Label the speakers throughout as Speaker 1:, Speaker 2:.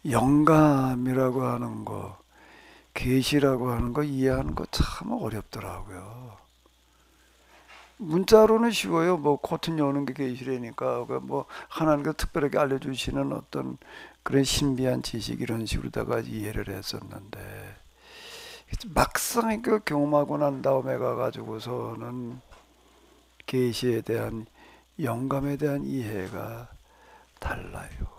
Speaker 1: 영감이라고 하는 거, 계시라고 하는 거 이해하는 거 참 어렵더라고요. 문자로는 쉬워요. 뭐 코튼 여는 게 계시라니까 뭐 하나님께서 특별하게 알려주시는 어떤 그런 신비한 지식 이런 식으로다가 이해를 했었는데 막상 그 경험하고 난 다음에 가가지고서는 계시에 대한 영감에 대한 이해가 달라요.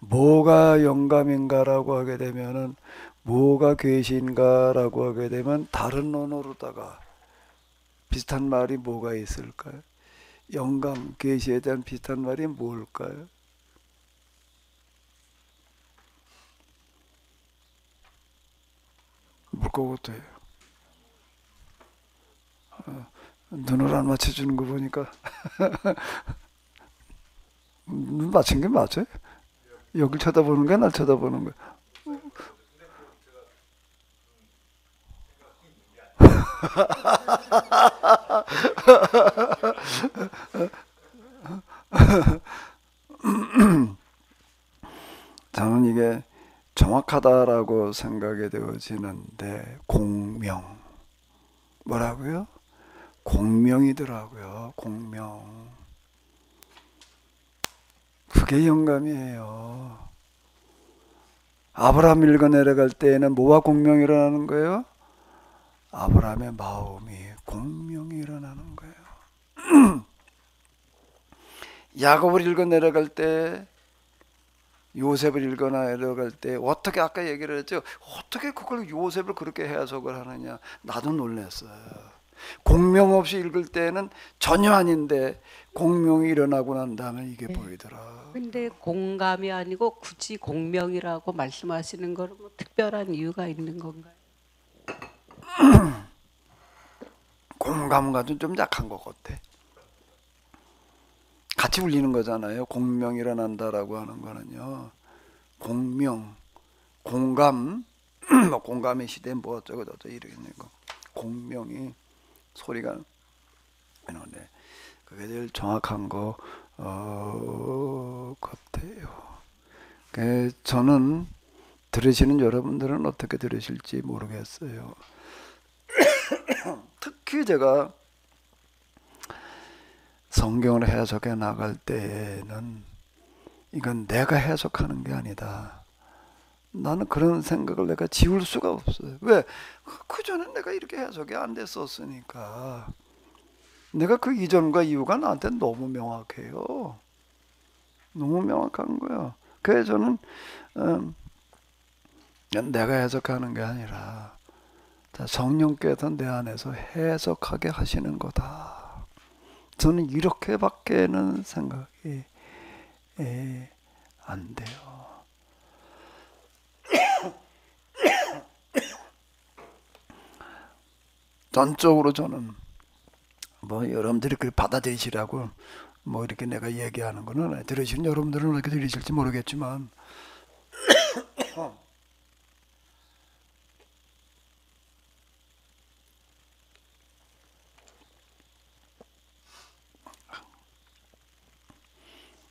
Speaker 1: 뭐가 영감인가라고 하게 되면은 뭐가 계시인가라고 하게 되면 다른 언어로다가 비슷한 말이 뭐가 있을까요? 영감, 계시에 대한 비슷한 말이 뭘까요? 뭘 것 같아요. 눈을 안 맞춰주는 거 보니까 눈 맞춘 게 맞아요? 여길 쳐다보는 거야, 날 쳐다보는 거야? 저는 이게 정확하다라고 생각이 되어지는데 공명 뭐라고요? 공명이더라고요. 공명. 그게 영감이에요. 아브라함 읽어 내려갈 때에는 뭐와 공명이 일어나는 거예요? 아브라함의 마음이 공명이 일어나는 거예요. 야곱을 읽어 내려갈 때, 요셉을 읽어 내려갈 때 어떻게 아까 얘기를 했죠? 어떻게 그걸 요셉을 그렇게 해석을 하느냐? 나도 놀랐어요. 공명 없이 읽을 때는 전혀 아닌데 공명이 일어나고 난 다음에 이게
Speaker 2: 네.
Speaker 1: 보이더라.
Speaker 2: 근데 공감이 아니고 굳이 공명이라고 말씀하시는 거는 뭐 특별한 이유가 있는 건가요?
Speaker 1: 공감과는 좀 약한 것 같아. 같이 울리는 거잖아요. 공명이 일어난다라고 하는 거는요. 공명, 공감, 뭐 공감의 시대 뭐 어쩌고 저쩌고 이러겠네. 공명이 소리가 나는데 그게 제일 정확한 거 같아요. 저는 들으시는 여러분들은 어떻게 들으실지 모르겠어요. 특히 제가 성경을 해석해 나갈 때에는 이건 내가 해석하는 게 아니다. 나는 그런 생각을 내가 지울 수가 없어요. 왜? 그전엔 내가 이렇게 해석이 안 됐었으니까. 내가 그 이전과 이유가 나한테 너무 명확해요. 너무 명확한 거예요. 그래서 저는 음, 내가 해석하는 게 아니라 성령께서 내 안에서 해석하게 하시는 거다. 저는 이렇게밖에는 생각이 안 돼요. 전적으로 저는 뭐 여러분들이 그걸 받아들이시라고 뭐 이렇게 내가 얘기하는 거는 들으시는 여러분들은 어떻게 들으실지 모르겠지만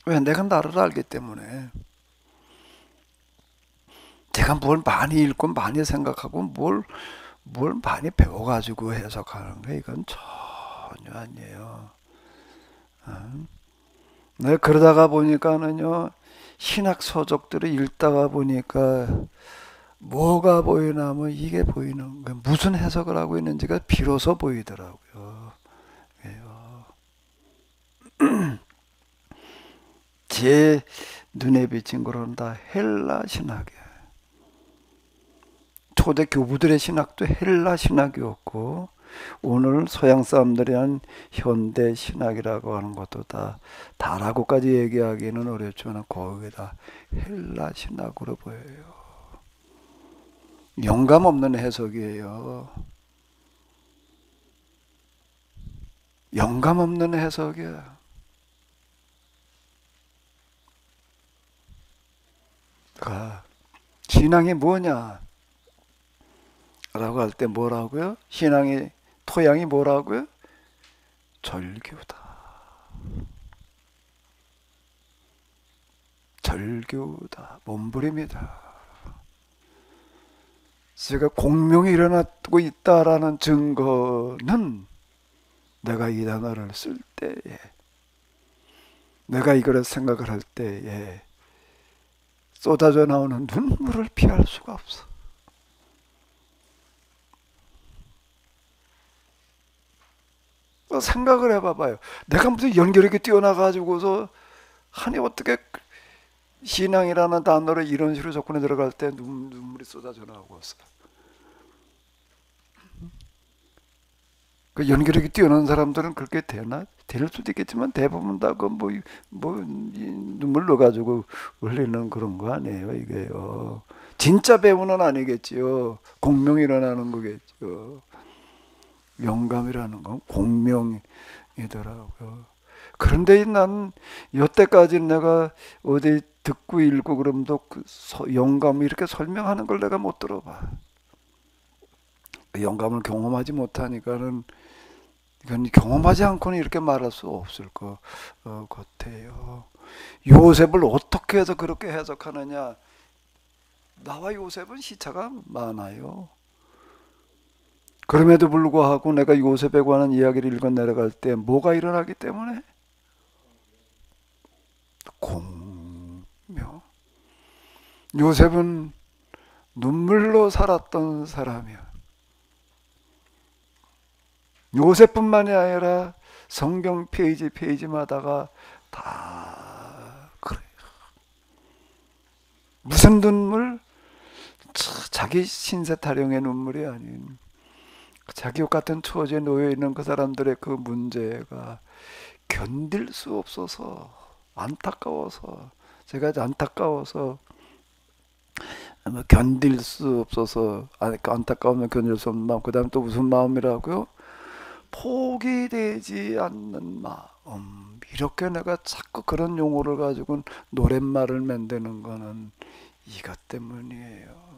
Speaker 1: 왜 내가 나를 알기 때문에 제가 뭘 많이 읽고 많이 생각하고 뭘 많이 배워가지고 해석하는 거 이건 전혀 아니에요. 내가 그러다가 보니까는요 신학 서적들을 읽다가 보니까 뭐가 보이나 뭐 이게 보이는 거 무슨 해석을 하고 있는지가 비로소 보이더라고요. 제 눈에 비친 거는 다 헬라 신학이에요. 초대 교부들의 신학도 헬라 신학이었고 오늘 서양 사람들이 한 현대 신학이라고 하는 것도 다라고까지 얘기하기는 어렵지만 거기에 다 헬라 신학으로 보여요. 영감 없는 해석이에요. 영감 없는 해석이야. 그 신앙이 뭐냐? 라고 할 때 뭐라고요? 신앙의 토양이 뭐라고요? 절규다. 절규다, 몸부림이다. 제가 공명이 일어나고 있다라는 증거는 내가 이 단어를 쓸 때에, 내가 이거를 생각을 할 때에 쏟아져 나오는 눈물을 피할 수가 없어. 생각을 해봐봐요. 내가 무슨 연결력이 뛰어나가지고서 아니 어떻게 신앙이라는 단어를 이런 식으로 접근해 들어갈 때 눈물이 쏟아져 나오고서 그 연결력이 뛰어난 사람들은 그렇게 되나? 될 수도 있겠지만 대부분 다 그 눈물 넣어가지고 흘리는 그런 거 아니에요, 이게요. 진짜 배우는 아니겠지요. 공명이 일어나는 거겠죠. 영감이라는 건 공명이더라고요. 그런데 난 여태까지 내가 어디 듣고 읽고 그러면도 그 영감을 이렇게 설명하는 걸 내가 못 들어봐. 그 영감을 경험하지 못하니까는 이건 경험하지 않고는 이렇게 말할 수 없을 것 같아요. 요셉을 어떻게 해서 그렇게 해석하느냐? 나와 요셉은 시차가 많아요. 그럼에도 불구하고 내가 요셉에 관한 이야기를 읽어 내려갈 때 뭐가 일어나기 때문에? 공명. 요셉은 눈물로 살았던 사람이야. 요셉뿐만이 아니라 성경 페이지마다가 다 그래요. 무슨 눈물? 자기 신세 타령의 눈물이 아닌 자기 같은 처지에 놓여 있는 그 사람들의 그 문제가 견딜 수 없어서 안타까워서, 제가 안타까워서 견딜 수 없어서, 안타까우면 견딜 수 없는 마음, 그 다음 또 무슨 마음이라고요? 포기되지 않는 마음. 이렇게 내가 자꾸 그런 용어를 가지고 노랫말을 만드는 거는 이것 때문이에요.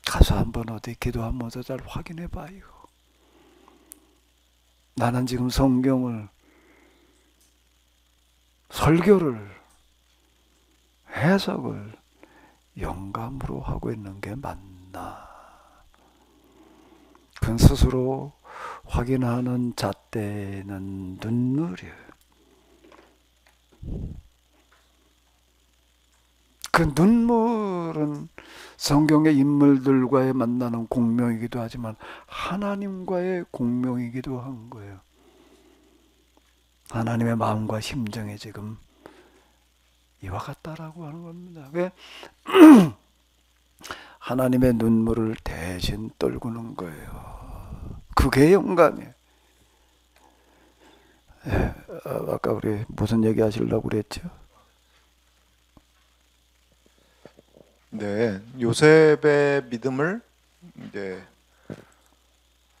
Speaker 1: 가서 한번 어디 기도하면서 잘 확인해 봐요. 나는 지금 성경을, 설교를, 해석을 영감으로 하고 있는 게 맞나? 그건 스스로 확인하는 잣대는 눈물이에요. 그 눈물은 성경의 인물들과의 만나는 공명이기도 하지만 하나님과의 공명이기도 한 거예요. 하나님의 마음과 심정이 지금 이와 같다라고 하는 겁니다. 왜? 하나님의 눈물을 대신 떨구는 거예요. 그게 영감이에요. 아까 우리 무슨 얘기 하시려고 그랬죠?
Speaker 3: 네, 요셉의 믿음을 이제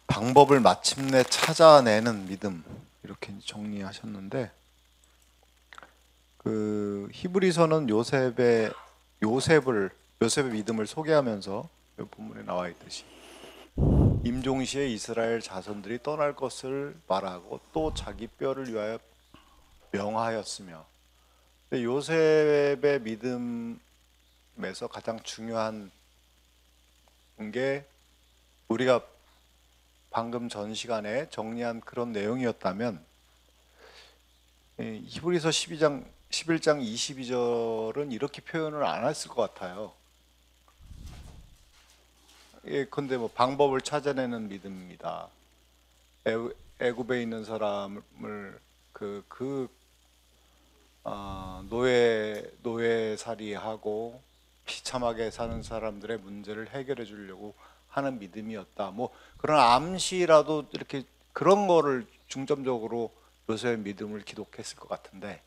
Speaker 3: 방법을 마침내 찾아내는 믿음, 이렇게 정리하셨는데, 그 히브리서는 요셉의 믿음을 소개하면서 본문에 나와 있듯이 임종시에 이스라엘 자손들이 떠날 것을 말하고 또 자기 뼈를 위하여 명하였으며, 요셉의 믿음에서 가장 중요한 게 우리가 방금 전 시간에 정리한 그런 내용이었다면, 히브리서 11장 22절은 이렇게 표현을 안 했을 것 같아요. 근데 뭐 방법을 찾아내는 믿음입니다. 애굽에 있는 사람을 노예살이하고 비참하게 사는 사람들의 문제를 해결해 주려고 하는 믿음이었다. 뭐 그런 암시라도 이렇게 그런 거를 중점적으로 요셉의 믿음을 기록했을 것 같은데,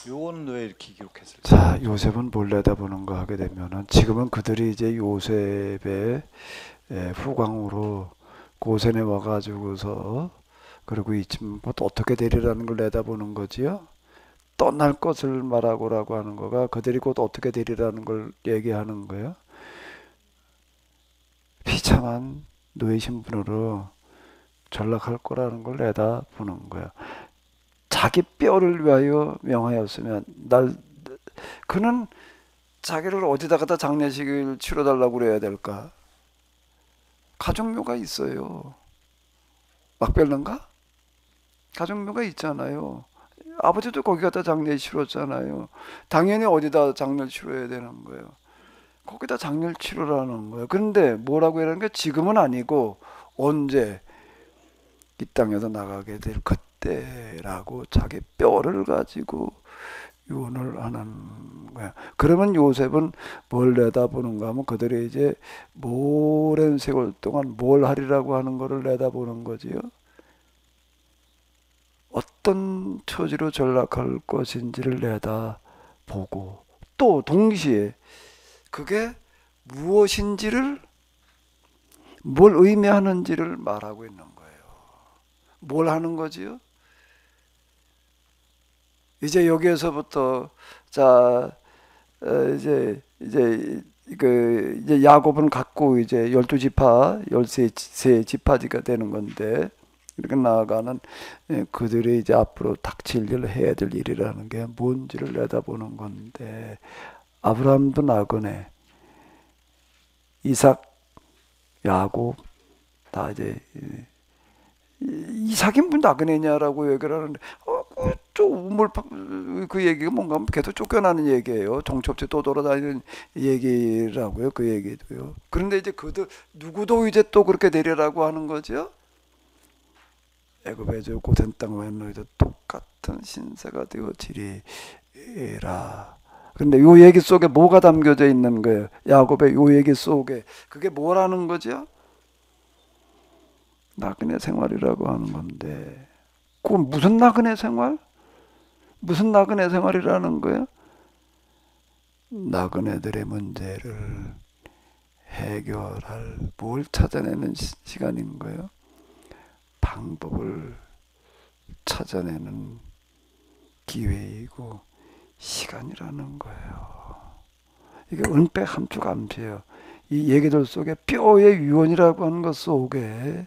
Speaker 3: 요거는 왜 이렇게 기록했을까?
Speaker 1: 자, 요셉은 뭘 내다보는가 하게 되면은, 지금은 그들이 이제 요셉의 후광으로 고센에 와가지고서, 그리고 이쯤 또 어떻게 되리라는 걸 내다보는 거지요. 떠날 것을 말하고라고 하는 거가 그들이 곧 어떻게 되리라는 걸 얘기하는 거예요. 비참한 노예 신분으로 전락할 거라는 걸 내다보는 거야. 자기 뼈를 위하여 명하였으면 그는 자기를 어디다가다 장례식을 치러달라고 그래야 될까? 가족묘가 있어요. 막벨른가? 가족묘가 있잖아요. 아버지도 거기 갖다 장례 치렀잖아요. 당연히 어디다 장례를 치러야 되는 거예요. 거기다 장례를 치르라는 거예요. 그런데 뭐라고 하는 게 지금은 아니고 언제 이 땅에서 나가게 될 그때라고 자기 뼈를 가지고 유언을 하는 거야. 그러면 요셉은 뭘 내다보는가 하면 그들이 이제 오랜 세월 동안 뭘 하리라고 하는 거를 내다보는 거지요. 어떤 처지로 전락할 것인지를 내다보고 또 동시에 그게 무엇인지를 뭘 의미하는지를 말하고 있는 거예요. 뭘 하는 거지요? 이제 여기에서부터 자 이제 야곱은 갖고 이제 12지파 13지파지가 되는 건데 이렇게 나아가는 그들이 이제 앞으로 닥칠 일 해야 될 일이라는 게 뭔지를 내다보는 건데 아브라함도 나그네, 이삭, 야곱 다 이제 이삭이 뭐 나그네냐라고 얘기를 하는데 좀 우물 그 얘기가 뭔가 하면 계속 쫓겨나는 얘기예요. 종첩지 또 돌아다니는 얘기라고요. 그 얘기도요. 그런데 이제 그들 누구도 이제 또 그렇게 되리라고 하는 거죠. 애굽의 저 고센 땅에 너희도 똑같은 신세가 되어지리라. 근데 요 얘기 속에 뭐가 담겨져 있는 거예요? 야곱의 요 얘기 속에 그게 뭐라는 거죠? 나그네 생활이라고 하는 건데 그건 무슨 나그네 생활? 무슨 나그네 생활이라는 거예요? 나그네들의 문제를 해결할 뭘 찾아내는 시간인 거예요? 방법을 찾아내는 기회이고 시간이라는 거예요. 이게 은폐함축암시예요. 이 얘기들 속에 뼈의 유언이라고 하는 것 속에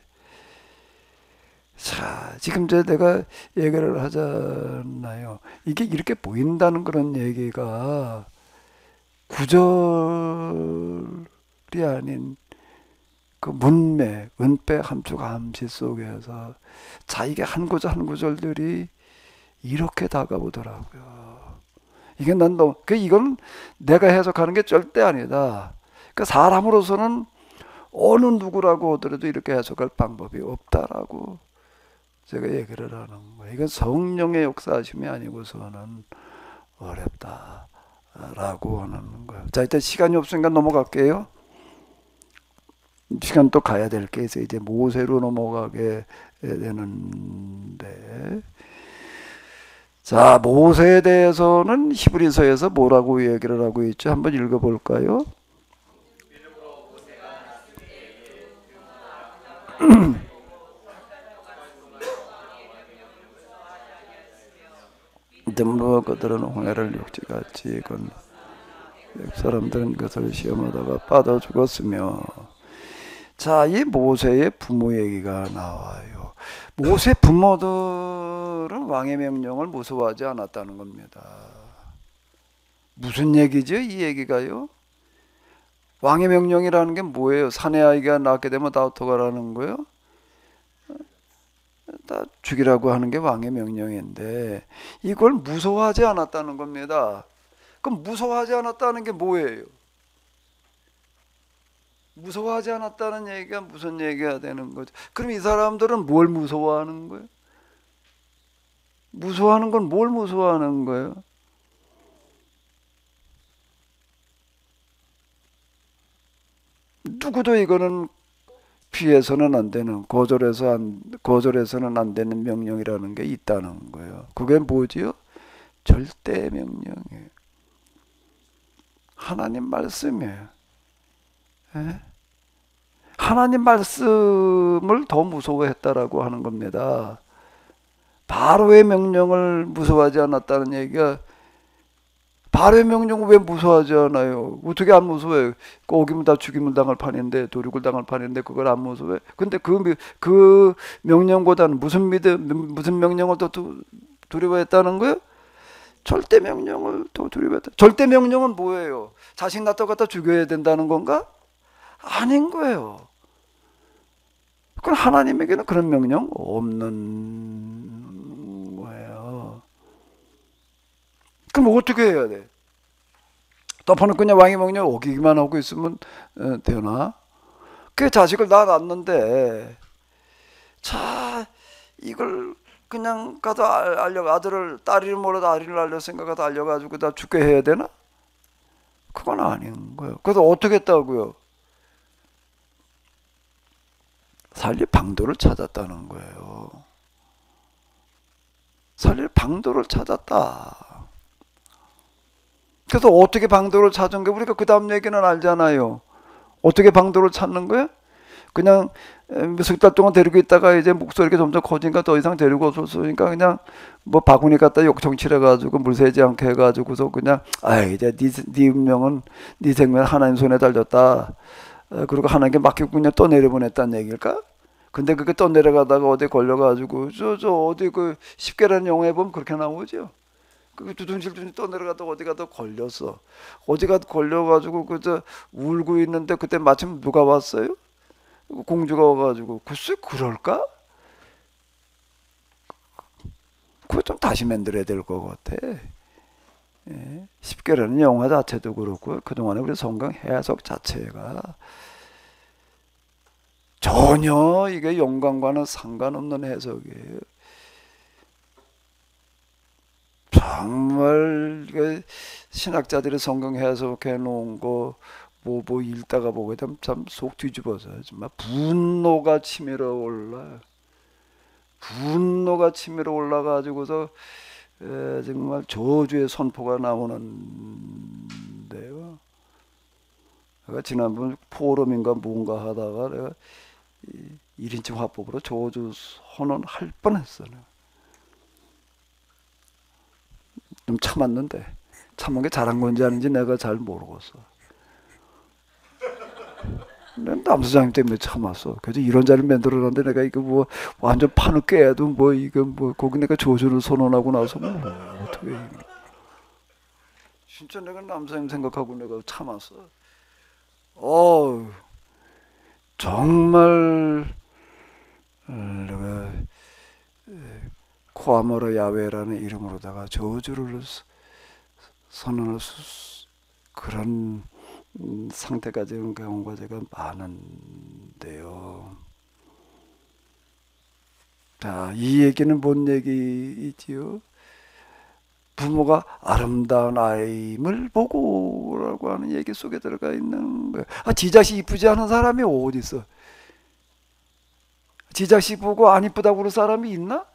Speaker 1: 자 지금 내가 얘기를 하잖아요. 이게 이렇게 보인다는 그런 얘기가 구절이 아닌 그 문맥, 은폐, 함축, 암시 속에서 자기가 한 구절 한 구절들이 이렇게 다가오더라고요. 이게 이건 내가 해석하는 게 절대 아니다. 그 사람으로서는 어느 누구라고 하더라도 이렇게 해석할 방법이 없다라고 제가 얘기를 하는 거예요. 이건 성령의 역사하심이 아니고서는 어렵다라고 하는 거예요. 자, 일단 시간이 없으니까 넘어갈게요. 시간 또 가야 될 게 있어. 이제 모세로 넘어가게 되는데, 자 모세에 대해서는 히브리서에서 뭐라고 얘기를 하고 있죠? 한번 읽어볼까요? 덤부 그들은 홍해를 육지같이 건 사람들은 그것을 시험하다가 빠져 죽었으며. 자, 이 모세의 부모 얘기가 나와요. 모세 부모들은 왕의 명령을 무서워하지 않았다는 겁니다. 무슨 얘기죠? 이 얘기가요? 왕의 명령이라는 게 뭐예요? 사내 아이가 낳게 되면 다 어떡하라는 거예요? 다 죽이라고 하는 게 왕의 명령인데 이걸 무서워하지 않았다는 겁니다. 그럼 무서워하지 않았다는 게 뭐예요? 무서워하지 않았다는 얘기가 무슨 얘기가 되는 거죠? 그럼 이 사람들은 뭘 무서워하는 거예요? 무서워하는 건 뭘 무서워하는 거예요? 누구도 이거는 피해서는 안 되는, 거절해서는 안 되는 명령이라는 게 있다는 거예요. 그게 뭐지요? 절대 명령이에요. 하나님 말씀이에요. 예? 하나님 말씀을 더 무서워했다라고 하는 겁니다. 바로의 명령을 무서워하지 않았다는 얘기가, 바로의 명령을 왜 무서워하지 않아요? 어떻게 안 무서워해요? 어기면 다 죽임을 당할 판인데, 도륙을 당할 판인데 그걸 안 무서워해? 근데 그 명령보다는 무슨 명령을 더 두려워했다는 거예요? 절대 명령을 또 두려워했다. 절대 명령은 뭐예요? 자식 낳다 갖다 죽여야 된다는 건가? 아닌 거예요. 그건 하나님에게는 그런 명령 없는 거예요. 그럼 어떻게 해야 돼? 덮어놓고 그냥 왕의 명령 어기기만 하고 있으면 되나? 그 자식을 낳았는데 자 이걸 그냥 가다 아들을 딸이를 몰라도 아리를 알렸으니까 가다 알려가지고 다 죽게 해야 되나? 그건 아닌 거예요. 그래서 어떻게 했다고요? 살릴 방도를 찾았다는 거예요. 살릴 방도를 찾았다. 그래서 어떻게 방도를 찾은 거예요? 우리가 그 다음 얘기는 알잖아요. 어떻게 방도를 찾는 거예요? 그냥 몇 달 동안 데리고 있다가 이제 목소리가 점점 커지니까 더 이상 데리고 없었으니까 그냥 뭐 바구니 갖다 욕정칠해가지고 물 새지 않게 해가지고서 그냥 이제 네 운명은 네 생명 하나님 손에 달렸다. 그리고 하나님께 맡기고 그냥 또 내려보냈다는 얘기일까? 근데 그게 또 내려가다가 어디 걸려가지고 저 어디 그 10개라는 영화에 보면 그렇게 나오죠. 그 두둥실두둥 또 내려가다가 어디 가다 걸렸어. 어디 가다 걸려가지고 그저 울고 있는데 그때 마침 누가 왔어요? 공주가 와가지고 글쎄 그럴까? 그거 좀 다시 만들어야 될 것 같아. 예. 10개라는 영화 자체도 그렇고 그동안에 우리 성경 해석 자체가 전혀 이게 영광과는 상관없는 해석이에요. 정말 신학자들이 성경 해석해 놓은 거 뭐 읽다가 보게 되면 참 속 뒤집어져요. 정말 분노가 치밀어 올라. 분노가 치밀어 올라가지고서 정말 저주의 선포가 나오는데요. 내가 지난번 포럼인가 뭔가 하다가 내가 1인칭 화법으로 저주 선언할 뻔했어요. 좀 참았는데 참은 게 잘한 건지 아닌지 내가 잘 모르겠어. 남수장님 때문에 참았어. 그래서 이런 자리를 만들어놨는데 내가 이거 뭐 완전 판을 깨도 뭐 이거 뭐 거기 내가 조주를 선언하고 나서 뭐 어떻게 진짜 내가 남수장님 생각하고 내가 참았어. 정말 내가 코아모르 야훼라는 이름으로다가 저주를 선언할 그런 상태까지 온 경우가 제가 많은데요. 자, 이 얘기는 뭔 얘기이지요? 부모가 아름다운 아임을 보고라고 하는 얘기 속에 들어가 있는 거예요. 지 자식 이쁘지 않은 사람이 어디 있어? 지 자식 보고 안 이쁘다고 그럴 사람이 있나?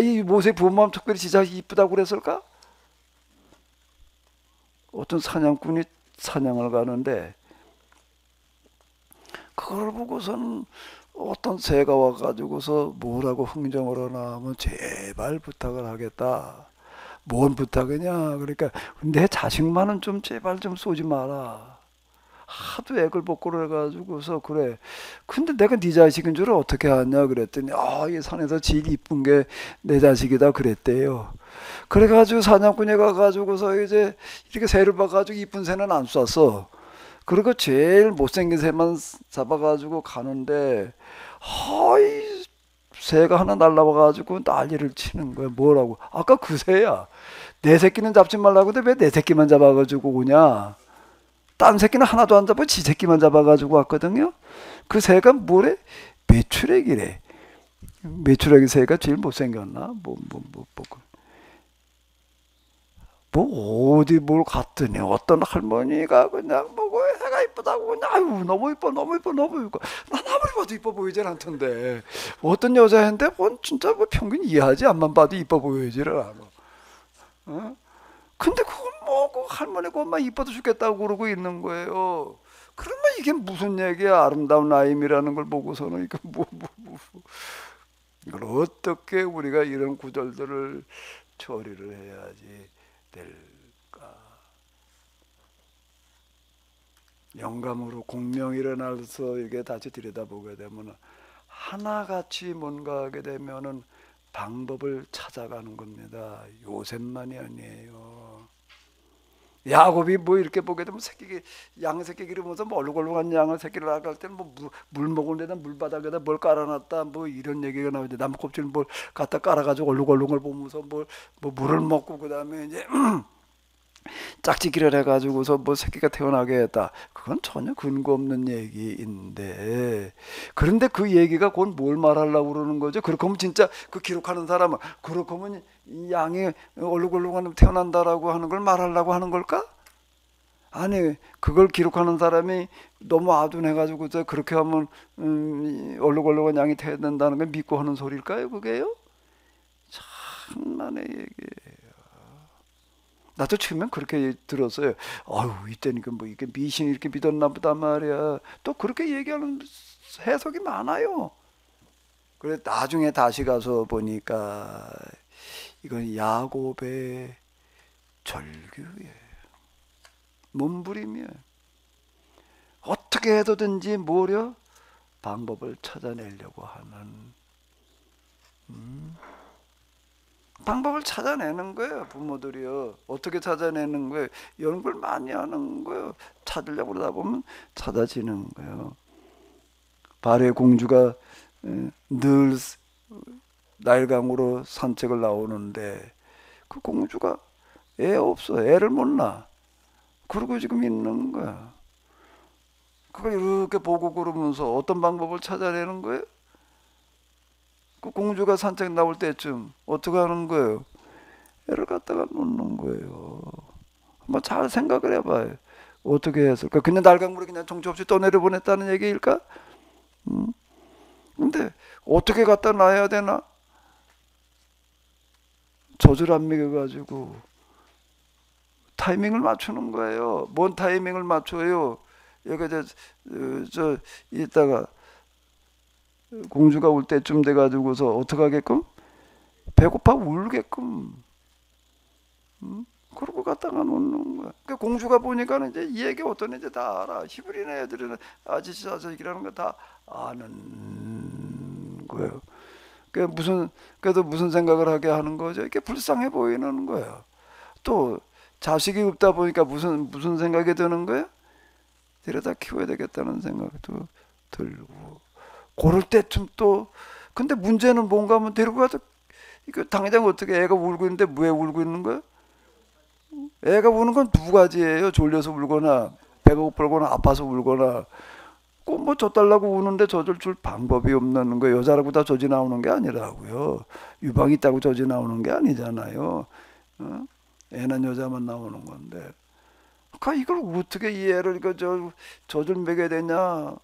Speaker 1: 이 모세 부모만 특별히 지 자식 이쁘다고 그랬을까? 어떤 사냥꾼이 사냥을 가는데 그걸 보고서는 어떤 새가 와가지고서 뭐라고 흥정을 하나 하면 제발 부탁을 하겠다. 뭔 부탁이냐? 그러니까 내 자식만은 좀 제발 좀 쏘지 마라. 하도 애걸 먹고 그래가지고서 그래. 근데 내가 네 자식인 줄 어떻게 아냐? 그랬더니 이 산에서 제일 이쁜 게 내 자식이다 그랬대요. 그래가지고 사냥꾼이 가가지고서 이제 이렇게 새를 봐가지고 이쁜 새는 안 쐈어. 그리고 제일 못생긴 새만 잡아가지고 가는데 이 새가 하나 날라와가지고 난리를 치는 거야. 뭐라고? 아까 그 새야. 내 새끼는 잡지 말라고 근데 왜 내 새끼만 잡아가지고 오냐? 딴 새끼는 하나도 안 잡아 지 새끼만 잡아가지고 왔거든요. 그 새가 뭐래? 메추라기래. 메추라기 새가 제일 못생겼나? 어디 뭘 갔더니 어떤 할머니가 그냥 보고 애가 이쁘다고 그냥 아유 너무 이뻐 나 아무리 봐도 이뻐 보이질 않던데 어떤 여자인데 뭐 진짜 뭐 평균 이해하지 앞만 봐도 이뻐 보이지를 않아. 근데 그건 뭐 그 할머니 그것만 이뻐도 죽겠다고 그러고 있는 거예요. 그러면 이게 무슨 얘기야? 아름다운 아임이라는 걸 보고서는 이거 이걸 어떻게 우리가 이런 구절들을 처리를 해야지 될까? 영감으로 공명이 일어나서 이게 다시 들여다보게 되면 하나같이 뭔가 하게 되면은 방법을 찾아가는 겁니다. 요셉만이 아니에요. 야곱이 뭐 이렇게 보게 되면 양 새끼 기르면서 뭐 얼룩얼룩한 양을 새끼를 나갈 때는 뭐 물 먹은 데다 물바닥에다 뭘 깔아놨다 뭐 이런 얘기가 나오는데 나무 껍질 뭘 갖다 깔아가지고 얼룩얼룩을 보면서 뭐 물을 먹고 그 다음에 이제 짝짓기를 해가지고서 뭐 새끼가 태어나게 했다. 그건 전혀 근거 없는 얘기인데, 그런데 그 얘기가 곧 뭘 말하려고 그러는 거죠? 그렇게 하면 진짜 그 기록하는 사람은 그렇게 하면 이 양이 얼룩얼룩한 태어난다라고 하는 걸 말하려고 하는 걸까? 아니, 그걸 기록하는 사람이 너무 아둔해가지고서 그렇게 하면 얼룩얼룩한 양이 태어난다는 걸 믿고 하는 소리일까요? 그게요? 참만의 얘기예요. 나도 처음엔 그렇게 들었어요. 아유, 이때니까 뭐 이게 미신 이렇게 믿었나 보다 말이야. 또 그렇게 얘기하는 해석이 많아요. 그래 나중에 다시 가서 보니까 이건 야곱의 절규예요. 몸부림이에요. 어떻게 해서든지 뭐려 방법을 찾아내려고 하는 방법을 찾아내는 거예요. 부모들이요. 어떻게 찾아내는 거예요? 연구를 많이 하는 거예요. 찾으려고 그러다 보면 찾아지는 거예요. 발의 공주가 늘 나일강으로 산책을 나오는데 그 공주가 애 없어. 애를 못 낳아. 그러고 지금 있는 거야. 그걸 이렇게 보고 그러면서 어떤 방법을 찾아내는 거예요? 그 공주가 산책 나올 때쯤 어떻게 하는 거예요? 애를 갖다가 놓는 거예요. 한번 잘 생각을 해봐요. 어떻게 했을까? 그냥 날강물에 그냥 정처 없이 떠내려 보냈다는 얘기일까? 근데 어떻게 갖다 놔야 되나? 젖을 안 먹여가지고 타이밍을 맞추는 거예요. 뭔 타이밍을 맞춰요? 여기 저 이따가 공주가 올 때쯤 돼가지고서 어떻게 하게끔? 배고파 울게끔. 그러고 갖다가 놓는 거야. 그 공주가 보니까 이제 이 얘기 어떤 애인지 다 알아. 히브리나 애들은 아저씨 자식이라는 거 다 아는 거예요. 그래도 무슨 생각을 하게 하는 거죠? 이렇게 불쌍해 보이는 거예요. 또 자식이 없다 보니까 무슨 생각이 드는 거예요? 데려다 키워야 되겠다는 생각도 들고. 그럴 때쯤 또 근데 문제는 뭔가 하면 데리고 가서 이거 당장 어떻게 애가 울고 있는데 왜 울고 있는 거야? 애가 우는 건 두 가지예요. 졸려서 울거나 배가 고프거나 아파서 울거나 꼭 뭐 젖달라고 우는데 젖을 줄 방법이 없는 거예요. 여자라고 다 젖이 나오는 게 아니라고요. 유방이 있다고 젖이 나오는 게 아니잖아요. 애는 여자만 나오는 건데 그러니까 이걸 어떻게 이 애를 젖을 먹여야 되냐?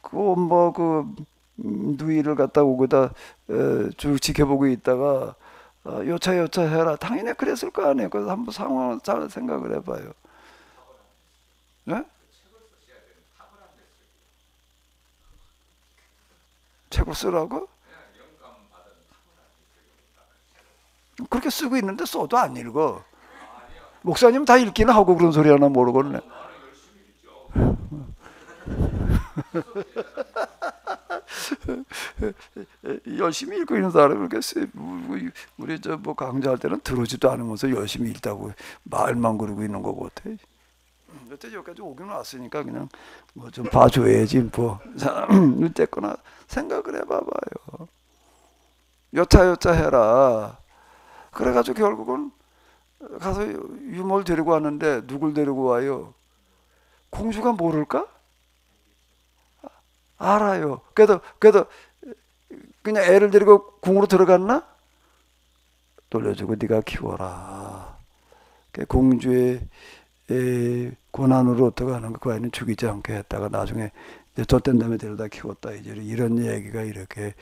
Speaker 1: 그 엄마 누이를 갖다 오고다 쭉 지켜보고 있다가 여차 해라. 당연히 그랬을 거 아니에요. 그래서 한번 상황을 잘 생각을 해봐요. 네? 책을 쓰라고? 그렇게 쓰고 있는데 써도 안 읽어. 목사님 다 읽기는 하고 그런 소리 하나 모르겠네. 열심히 읽고 있는 사람을 우리 저 뭐 강좌할 때는 들어지도 않으면서 열심히 읽다고 말만 그러고 있는 거 같아. 여태 여기까지 오긴 왔으니까 그냥 뭐 좀 봐줘야지 뭐. 어쨌거나 생각을 해봐봐요. 여차 해라. 그래가지고 결국은 가서 유모를 데리고 왔는데 누굴 데리고 와요? 공주가 모를까? 알아요. 그래도 그냥 애를 데리고 궁으로 들어갔나? 돌려주고 네가 키워라. 공주의 고난으로 어떻게 하는 거 그 아이는 죽이지 않게 했다가 나중에 젖된 다음에 데려다 키웠다. 이제 이런 얘기가 이렇게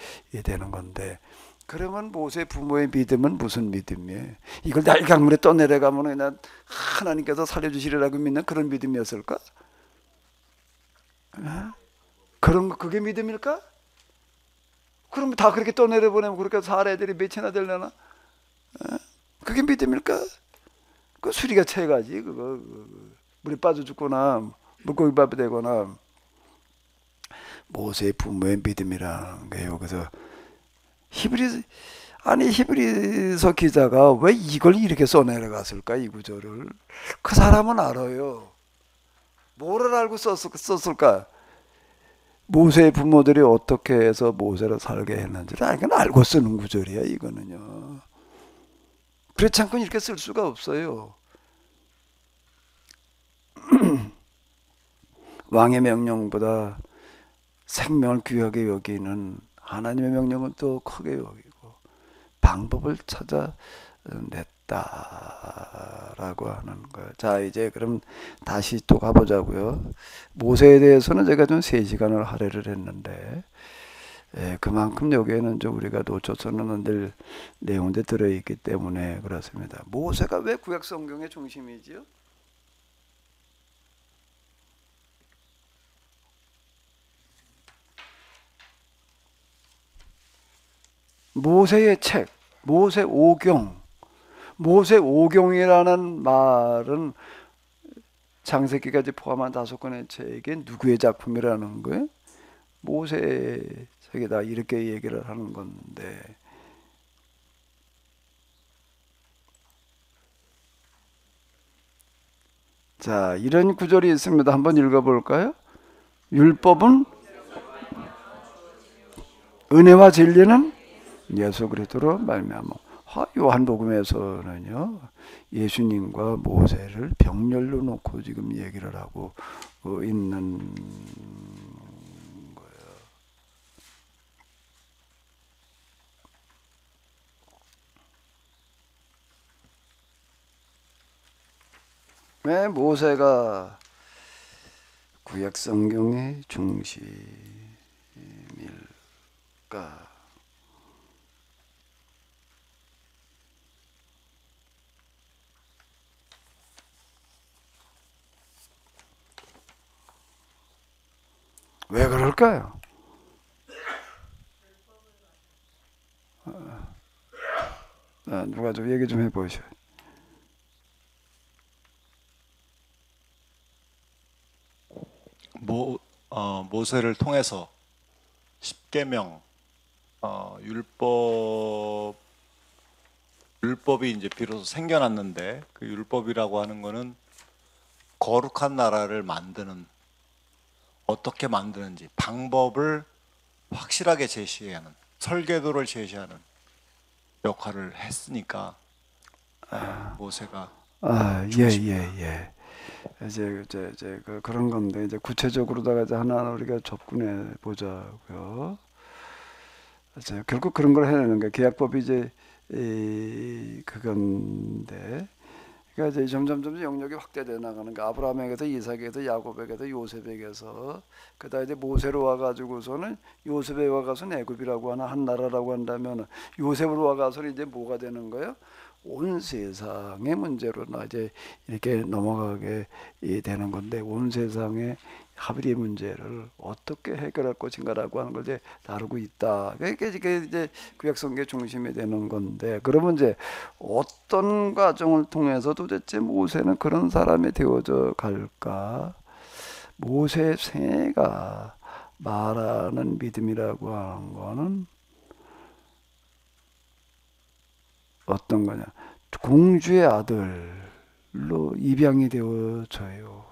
Speaker 1: 되는 건데 그러면 모세 부모의 믿음은 무슨 믿음이에요? 이걸 날강물에 떠내려가면 그냥 하나님께서 살려주시리라고 믿는 그런 믿음이었을까? 그게 믿음일까? 그럼 다 그렇게 떠내려 보내면 그렇게 살 애들이 몇이나 되려나? 그게 믿음일까? 그 수리가 채가지. 그거 물에 빠져 죽거나 물고기밥이 되거나. 모세의 부모의 믿음이라는 게 여기서 히브리서 기자가 왜 이걸 이렇게 써내려갔을까, 이 구절을? 그 사람은 알아요. 뭐를 알고 썼을까? 모세의 부모들이 어떻게 해서 모세를 살게 했는지를 이건 알고 쓰는 구절이야, 이거는요. 그렇지 않고는 이렇게 쓸 수가 없어요. 왕의 명령보다 생명을 귀하게 여기는 하나님의 명령은 또 크게 여기고 방법을 찾아냈다라고 하는 거예요. 자, 이제 그럼 다시 또 가보자고요. 모세에 대해서는 제가 좀 3시간을 할애를 했는데 그만큼 여기에는 좀 우리가 놓쳐서는 안 될 내용들이 들어있기 때문에 그렇습니다. 모세가 왜 구약 성경의 중심이지요? 모세의 책, 모세오경. 모세오경이라는 말은 창세기까지 포함한 5권의 책이 누구의 작품이라는 거예요? 모세의 책이다, 이렇게 얘기를 하는 건데, 자, 이런 구절이 있습니다. 한번 읽어볼까요? 율법은 은혜와 진리는 예수 그리스도로 말미암아. 요한복음에서는요, 예수님과 모세를 병렬로 놓고 지금 얘기를 하고 있는 거예요. 왜 모세가 구약 성경의 중심일까? 왜 그럴까요? 누가 좀 얘기 좀 해보셔.
Speaker 3: 모세를 통해서 십계명, 율법이 이제 비로소 생겨났는데, 그 율법이라고 하는 거는 거룩한 나라를 만드는, 어떻게 만드는지 방법을 확실하게 제시하는, 설계도를 제시하는 역할을 했으니까 모세가
Speaker 1: 예. 이제 그런 건데, 이제 구체적으로다가 이제 하나 우리가 접근해 보자고요. 이제 결국 그런 걸 해내는 게 계약법이 이제 그건데, 그러니까 이제 점점 영역이 확대돼 나가는 거. 아브라함에게서 이삭에게서 야곱에게서 요셉에게서, 그다음 이제 모세로 와가지고서는 요셉에 와가서 애굽이라고 하나 한 나라라고 한다면, 요셉으로 와가서는 이제 뭐가 되는 거예요? 온 세상의 문제로 이제 이렇게 넘어가게 되는 건데, 온 세상의 하비리 문제를 어떻게 해결할 것인가라고 하는 걸 이제 다루고 있다. 그게 이제 구약성경의 중심이 되는 건데, 그러면 이제 어떤 과정을 통해서 도대체 모세는 그런 사람이 되어져 갈까? 모세의 생애가 말하는 믿음이라고 하는 거는 어떤 거냐? 공주의 아들로 입양이 되어져요.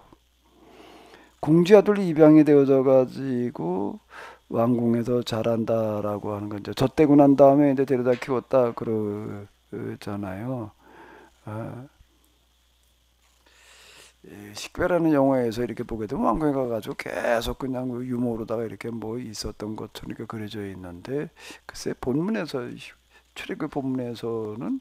Speaker 1: 공주의 아들로 입양이 되어져 가지고 왕궁에서 자란다라고 하는 건, 저 떼고 난 다음에 이제 데려다 키웠다 그러잖아요. 식배라는 영화에서 이렇게 보게 되면 왕궁에 가가지고 계속 그냥 유머로다가 이렇게 뭐 있었던 것처럼 이렇게 그려져 있는데, 글쎄 본문에서, 출애굽 본문에서는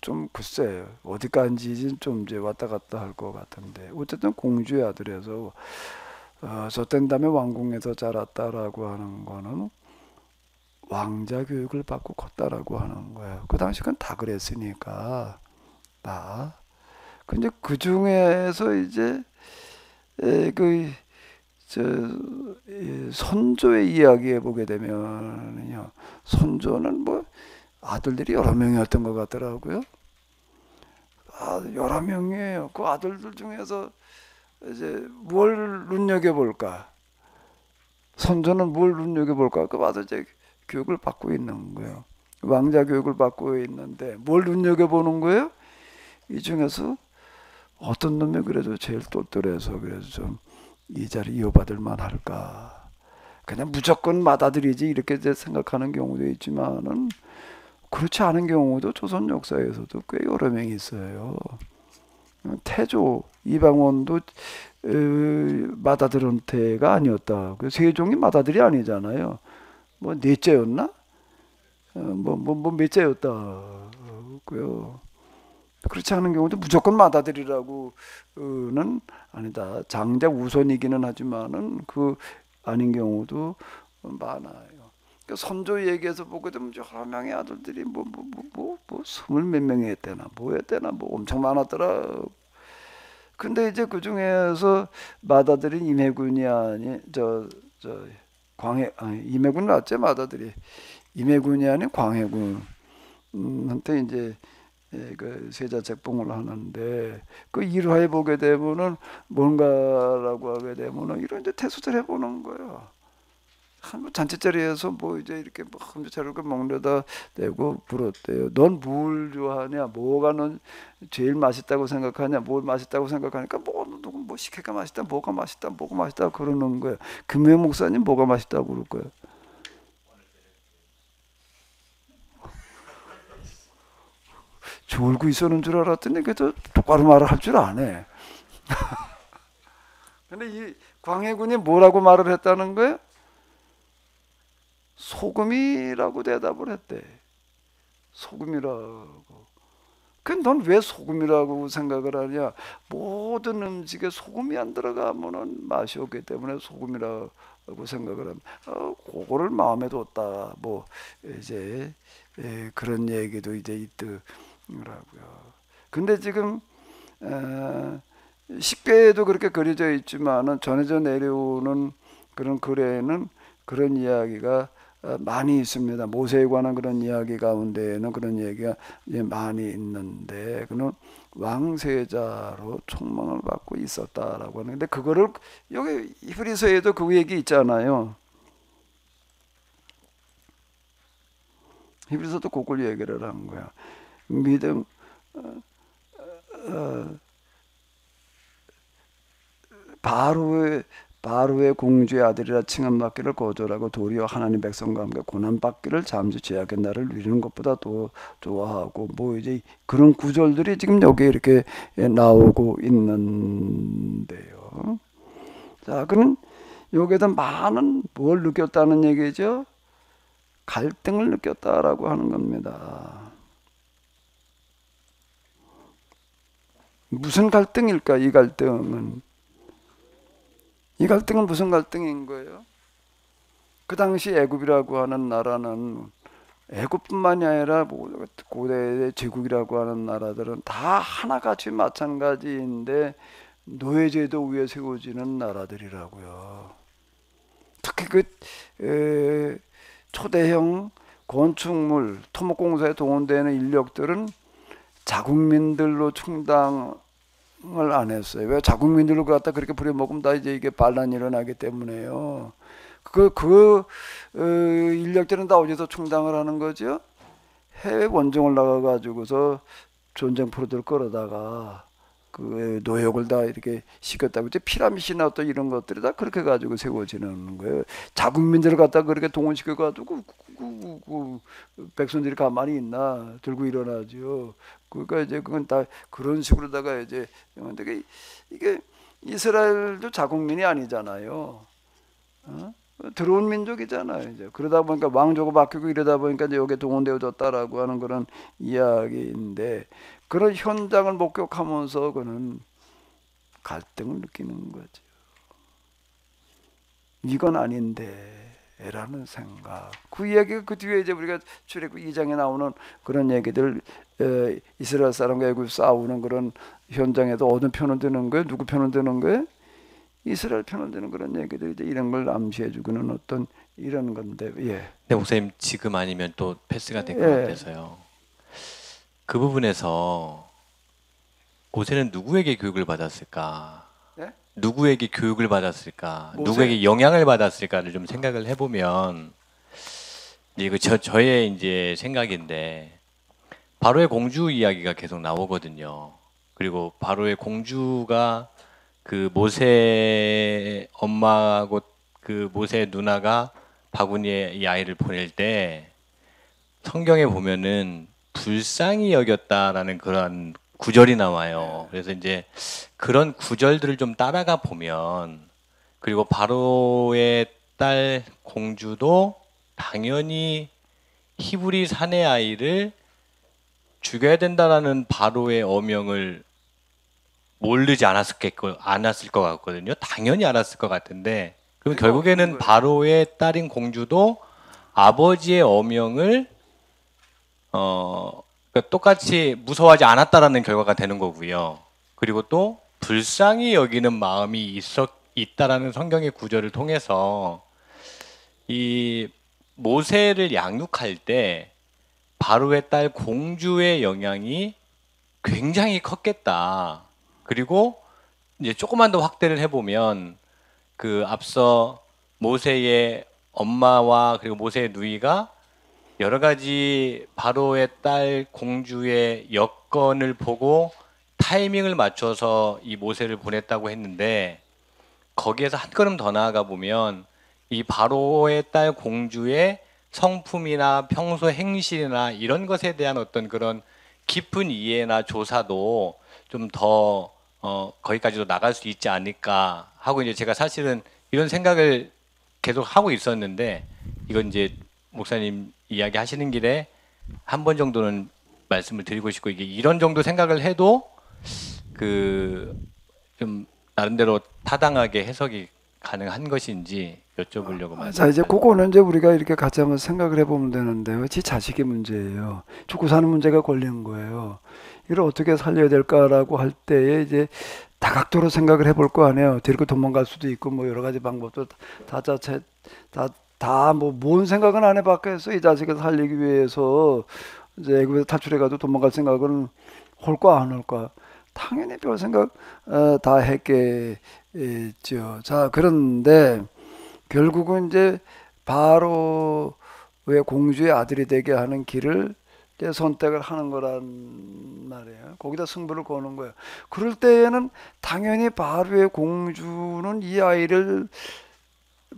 Speaker 1: 좀 글쎄 어디까지 좀 이제 왔다 갔다 할 것 같은데, 어쨌든 공주의 아들에서 젖된 다음에 왕궁에서 자랐다라고 하는 거는 왕자 교육을 받고 컸다라고 하는 거예요. 그 당시 그건 다 그랬으니까 다. 근데 그 중에서 이제 선조의 이야기에 보게 되면요, 선조는 뭐 아들들이 여러 명이었던 것 같더라고요. 여러 명이에요. 그 아들들 중에서 이제 뭘 눈여겨볼까? 선조는 뭘 눈여겨볼까? 그 와서 이제 교육을 받고 있는 거예요. 왕자 교육을 받고 있는데 뭘 눈여겨보는 거예요? 이 중에서 어떤 놈이 그래도 제일 똘똘해서 그래도 좀 이 자리 이어받을 만할까? 그냥 무조건 맏아들이지 이렇게 이제 생각하는 경우도 있지만은 그렇지 않은 경우도 조선 역사에서도 꽤 여러 명이 있어요. 태조 이방원도 맏아들한테가 아니었다. 그 세종이 맏아들이 아니잖아요. 뭐 넷째였나? 뭐 몇째였다고요. 그렇지 않은 경우도 무조건 맏아들이라고는 아니다. 장작 우선이기는 하지만은 그 아닌 경우도 많아요. 그러니까 선조 얘기해서 보게 되면 여러 명의 아들들이 뭐 스물 몇 명이 했대나 뭐 했대나 뭐 엄청 많았더라. 근데 이제 그 중에서 맏아들인 임해군이 아니 임해군 맞지 맏아들이 임해군이 아닌 광해군한테 이제 그 세자책봉을 하는데 그 일화에 보게 되면은 뭔가라고 하게 되면은 이런 이제 태수들 해보는 거예요. 한 잔치자리에서 뭐 이제 이렇게 뭐 자를 먹려다 대고 불었대요. 넌 뭘 좋아하냐? 뭐가 넌 제일 맛있다고 생각하냐? 뭘 맛있다고 생각하니까 뭐 누구 뭐 식혜가 맛있다, 뭐가 맛있다, 뭐가 맛있다 그러는 거예요. 금회 목사님 뭐가 맛있다고 그럴 거예요. 졸고 있었는 줄 알았더니 그래도 똑바로 말을 할 줄 아네. 근데 이 광해군이 뭐라고 말을 했다는 거예요? 소금이라고 대답을 했대. 소금이라고. 넌 왜 소금이라고 생각을 하냐? 모든 음식에 소금이 안 들어가면은 맛이 없기 때문에 소금이라고 생각을 합니다. 그거를 마음에 뒀다. 뭐 이제 그런 얘기도 이제 있더라고요. 근데 지금 식배에도 그렇게 그려져 있지만은 전해져 내려오는 그런 글에는 그런 이야기가 많이 있습니다. 모세에 관한 그런 이야기 가운데에는 그런 얘기가 이제 많이 있는데 그는 왕세자로 총망을 받고 있었다라고 하는데 그거를 여기 히브리서에도 그 얘기 있잖아요. 히브리서도 그걸 얘기를 한 거야. 믿음 바로의 공주의 아들이라 칭함받기를 거절하고 도리어 하나님 백성과 함께 고난받기를 잠시 죄악의 날을 누리는 것보다 더 좋아하고 뭐 이제 그런 구절들이 지금 여기 이렇게 나오고 있는데요. 자, 그럼 여기에다 많은 뭘 느꼈다는 얘기죠? 갈등을 느꼈다라고 하는 겁니다. 무슨 갈등일까? 이 갈등은 무슨 갈등인 거예요? 그 당시 애굽이라고 하는 나라는 애굽뿐만이 아니라 고대의 제국이라고 하는 나라들은 다 하나같이 마찬가지인데 노예제도 위에 세워지는 나라들이라고요. 특히 그 초대형 건축물 토목공사에 동원되는 인력들은 자국민들로 충당을 안 했어요. 왜 자국민들로 갖다 그렇게 부려먹으면 다 이제 이게 반란이 일어나기 때문에요. 인력들은 다 어디서 충당을 하는 거죠? 해외 원정을 나가가지고서 전쟁포로들 끌어다가 그 노역을 다 이렇게 시켰다고 이제 피라미드나 또 이런 것들이 다 그렇게 가지고 세워지는 거예요. 자국민들을 갖다 그렇게 동원시켜가지고 그 백성들이 가만히 있나 들고 일어나죠. 그러니까 이제 그건 다 그런 식으로다가 이제 근데 이게 이스라엘도 자국민이 아니잖아요. 들어온 민족이잖아요. 이제 그러다 보니까 왕조가 바뀌고 이러다 보니까 이제 여기에 동원되어졌다라고 하는 그런 이야기인데 그런 현장을 목격하면서 그는 갈등을 느끼는 거죠. 이건 아닌데라는 생각. 그 이야기가 그 뒤에 이제 우리가 출애굽 2장에 나오는 그런 얘기들 이스라엘 사람과 애굽 싸우는 그런 현장에도 어느 편을 드는 거예요? 누구 편을 드는 거예요? 이스라엘 편을 드는 그런 얘기들 이제 이런 걸 암시해주고는 어떤 이런 건데 예.
Speaker 4: 네, 목사님 지금 아니면 또 패스가 될 것 같아서요. 그 부분에서 모세는 누구에게 교육을 받았을까?
Speaker 1: 네?
Speaker 4: 누구에게 교육을 받았을까?
Speaker 1: 모세?
Speaker 4: 누구에게 영향을 받았을까를 좀 생각을 해보면 이거 저의 이제 생각인데 바로의 공주 이야기가 계속 나오거든요. 그리고 바로의 공주가 그 모세 엄마하고 그 모세 누나가 바구니에 이 아이를 보낼 때 성경에 보면은 불쌍히 여겼다라는 그런 구절이 나와요. 그래서 이제 그런 구절들을 좀 따라가 보면 그리고 바로의 딸 공주도 당연히 히브리 사내 아이를 죽여야 된다라는 바로의 어명을 모르지 않았을 것 같거든요. 당연히 알았을 것 같은데 그럼 결국에는 바로의 딸인 공주도 아버지의 어명을 그러니까 똑같이 무서워하지 않았다라는 결과가 되는 거고요. 그리고 또 불쌍히 여기는 마음이 있다라는 성경의 구절을 통해서 이 모세를 양육할 때 바로의 딸 공주의 영향이 굉장히 컸겠다. 그리고 이제 조금만 더 확대를 해보면 그 앞서 모세의 엄마와 그리고 모세의 누이가 여러 가지 바로의 딸 공주의 여건을 보고 타이밍을 맞춰서 이 모세를 보냈다고 했는데 거기에서 한 걸음 더 나아가 보면 이 바로의 딸 공주의 성품이나 평소 행실이나 이런 것에 대한 어떤 그런 깊은 이해나 조사도 좀 더 거기까지도 나갈 수 있지 않을까 하고 이제 제가 사실은 이런 생각을 계속 하고 있었는데 이건 이제 목사님 이야기 하시는 길에 한 번 정도는 말씀을 드리고 싶고 이게 이런 정도 생각을 해도 그 좀 나름대로 타당하게 해석이 가능한 것인지 여쭤보려고 말씀드립니다.
Speaker 1: 자, 이제 그거는 이제 우리가 이렇게 같이 한번 생각을 해보면 되는데요. 지 자식의 문제예요. 죽고 사는 문제가 걸리는 거예요. 이걸 어떻게 살려야 될까라고 할 때에 이제 다각도로 생각을 해볼 거 아니에요. 데리고 도망갈 수도 있고 뭐 여러 가지 방법도 다 뭐 뭔 생각은 안 해봤겠어. 이 자식을 살리기 위해서 이제 애굽에서 탈출해가지고 도망갈 생각은 할까 안 할까? 당연히 별 생각 다 했겠죠. 자, 그런데 결국은 이제 바로의 공주의 아들이 되게 하는 길을 이제 선택을 하는 거란 말이에요. 거기다 승부를 거는 거예요. 그럴 때에는 당연히 바로의 공주는 이 아이를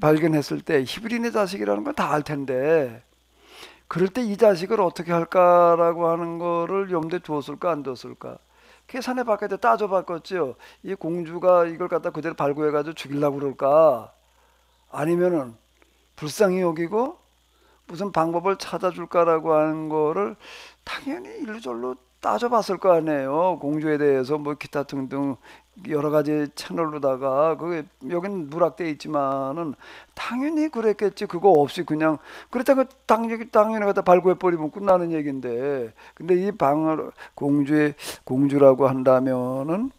Speaker 1: 발견했을 때 히브리인의 자식이라는 건 다 알 텐데 그럴 때 이 자식을 어떻게 할까라고 하는 거를 염두에 두었을까 안 두었을까? 계산해 봤겠죠. 따져 봤겠죠. 이 공주가 이걸 갖다 그대로 발구해 가지고 죽이려고 그럴까? 아니면은 불쌍히 여기고 무슨 방법을 찾아줄까라고 하는 거를 당연히 일루절로 따져봤을 거 아니에요. 공주에 대해서 뭐 기타 등등 여러 가지 채널로다가 그게 여긴 누락돼 있지만은 당연히 그랬겠지. 그거 없이 그냥 그렇다고 당연히 갖다 발구해 버리면 끝나는 얘긴데. 근데 이 방을 공주라고 한다면은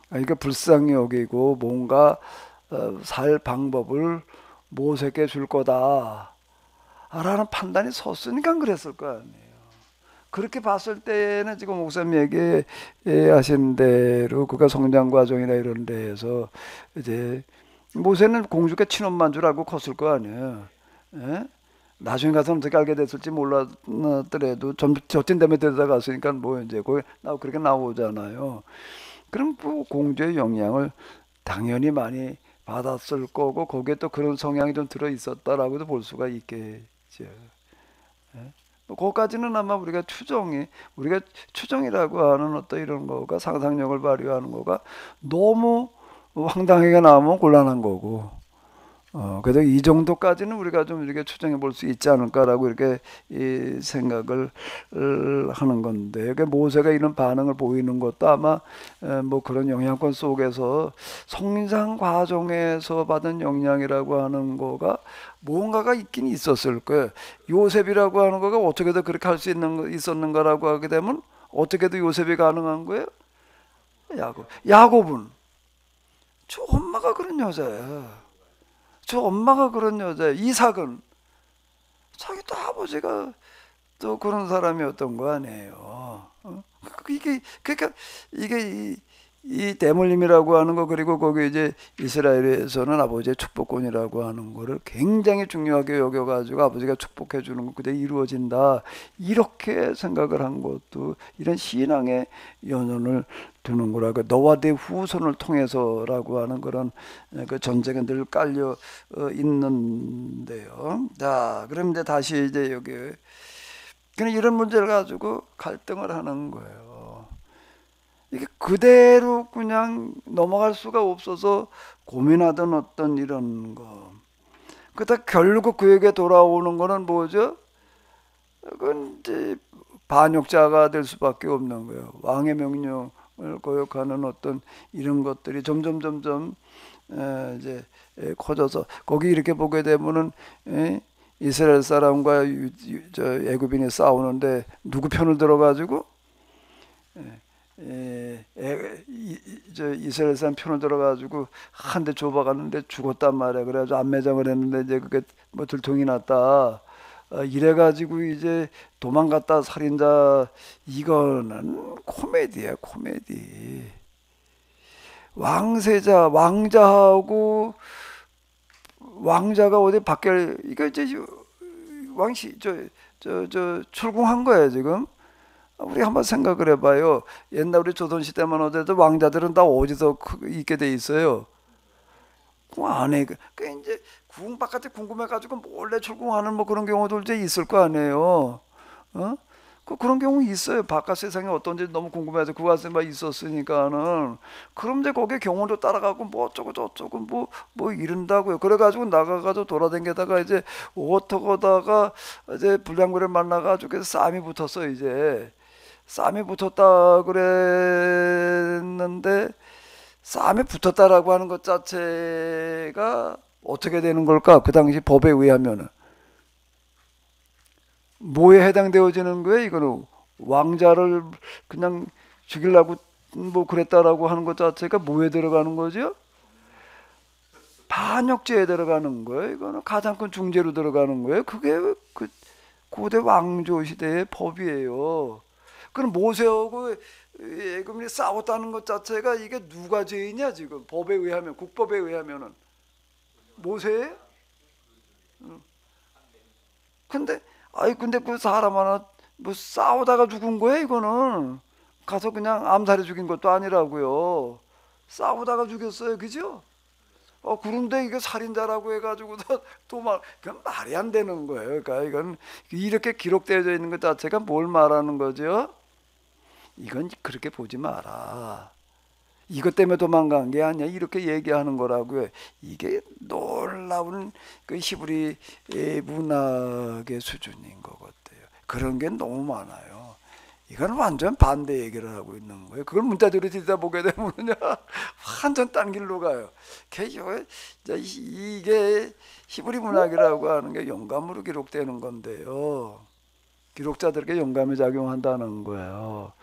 Speaker 1: 그러니까 불쌍히 여기고 뭔가 살 방법을 모세께 줄 거다. 라는 판단이 섰으니까 그랬을 거 아니에요. 그렇게 봤을 때는 지금 목사님 얘기하신 대로 그가 성장 과정이나 이런 데에서 이제 모세는 공주가 친엄마인 줄 알고 컸을 거 아니에요. 예? 나중에 가서 어떻게 알게 됐을지 몰랐더라도 저팀 때문에 데려다갔으니까 뭐 이제 거기 그렇게 나오잖아요. 그럼 뭐 공주의 영향을 당연히 많이 받았을 거고 거기에 또 그런 성향이 좀 들어 있었다라고도 볼 수가 있겠죠. 예? 그거까지는 아마 우리가 추정이라고 하는 어떤 이런 거가 상상력을 발휘하는 거가 너무 황당하게 나오면 곤란한 거고 그래도 이 정도까지는 우리가 좀 이렇게 추정해 볼 수 있지 않을까라고 이렇게 이 생각을 하는 건데 그러니까 모세가 이런 반응을 보이는 것도 아마 뭐 그런 영향권 속에서 성장 과정에서 받은 영향이라고 하는 거가 뭔가가 있긴 있었을 거예요. 요셉이라고 하는 거가 어떻게든 그렇게 할 수 있었는가라고 하게 되면 어떻게든 요셉이 가능한 거예요. 야곱은 저 엄마가 그런 여자야. 저 엄마가 그런 여자예요. 이삭은 자기 또 아버지가 또 그런 사람이었던 거 아니에요. 이게 그러니까 이게 이 대물림이라고 하는 거, 그리고 거기 이제 이스라엘에서는 아버지의 축복권이라고 하는 거를 굉장히 중요하게 여겨가지고 아버지가 축복해 주는 거 그대 이루어진다, 이렇게 생각을 한 것도 이런 신앙의 연연을 두는 거라고, 너와 네 후손을 통해서라고 하는 그런 그 전제가 늘 깔려 있는데요. 자, 그럼 이제 다시 이제 여기 그냥 이런 문제를 가지고 갈등을 하는 거예요. 이게 그대로 그냥 넘어갈 수가 없어서 고민하던 어떤 이런 거. 그러다 결국 그에게 돌아오는 거는 뭐죠? 그건 이제 반역자가 될 수밖에 없는 거예요. 왕의 명령을 거역하는 어떤 이런 것들이 점점 이제 커져서, 거기 이렇게 보게 되면은 이스라엘 사람과 애굽인이 싸우는데 누구 편을 들어가지고 이스라엘 사람 편을 들어가지고 한 대 줘박았는데 죽었단 말이야. 그래가지고 안매장을 했는데 이제 그게 뭐 들통이 났다. 이래가지고 이제 도망갔다 살인자. 이거는 코미디야, 코미디. 왕자하고 왕자가 어디 밖에, 이거 이제 왕씨 출궁한 거예요 지금. 우리 한번 생각을 해봐요. 옛날 우리 조선시대만 하더라도 왕자들은 다 어디서 있게 돼 있어요? 궁 안에. 그 이제 궁 바깥에 궁금해가지고 몰래 출궁하는 뭐 그런 경우도 이제 있을 거 아니에요. 그런 경우 있어요. 바깥 세상이 어떤지 너무 궁금해서 그 가서 막 있었으니까는. 그럼 이제 거기에 경호도 따라가고 뭐 어쩌고 저쩌고 뭐 이런다고요. 그래가지고 나가가지고 돌아다니다가 이제 오토거다가 이제 불량구를 만나가지고 싸움이 붙었어. 이제 싸움이 붙었다 그랬는데, 싸움이 붙었다라고 하는 것 자체가 어떻게 되는 걸까? 그 당시 법에 의하면은 뭐에 해당되어지는 거예요? 이거는 왕자를 그냥 죽이려고 뭐 그랬다라고 하는 것 자체가 뭐에 들어가는 거죠? 반역죄에 들어가는 거예요. 이거는 가장 큰 중죄로 들어가는 거예요. 그게 그 고대 왕조 시대의 법이에요. 그럼 모세하고 애굽이 싸웠다는 것 자체가 이게 누가 죄이냐? 지금 법에 의하면, 국법에 의하면은 모세예요? 근데 그 사람 하나 뭐 싸우다가 죽은 거예요? 이거는 가서 그냥 암살해 죽인 것도 아니라고요. 싸우다가 죽였어요, 그죠? 그런데 이게 살인자라고 해가지고도 그건 말이 안 되는 거예요. 그러니까 이건 이렇게 기록되어져 있는 것 자체가 뭘 말하는 거죠? 이건 그렇게 보지 마라. 이것 때문에 도망간 게 아니야. 이렇게 얘기하는 거라고요. 이게 놀라운 그 히브리 문학의 수준인 것 같아요. 그런 게 너무 많아요. 이건 완전 반대 얘기를 하고 있는 거예요. 그걸 문자적으로 들여다보게 되면 완전 딴 길로 가요. 이게 히브리 문학이라고 하는 게 영감으로 기록되는 건데요. 기록자들에게 영감이 작용한다는 거예요.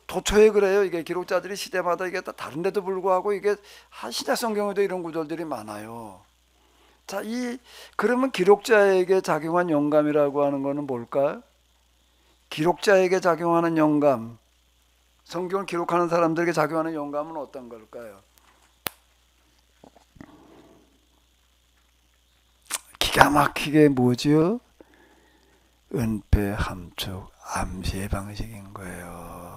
Speaker 1: 도처에 그래요. 이게 기록자들이 시대마다 이게 다 다른데도 불구하고 이게 신약 성경에도 이런 구절들이 많아요. 자, 그러면 기록자에게 작용한 영감이라고 하는 거는 뭘까요? 기록자에게 작용하는 영감, 성경을 기록하는 사람들에게 작용하는 영감은 어떤 걸까요? 기가 막히게 뭐죠? 은폐, 함축, 암시의 방식인 거예요.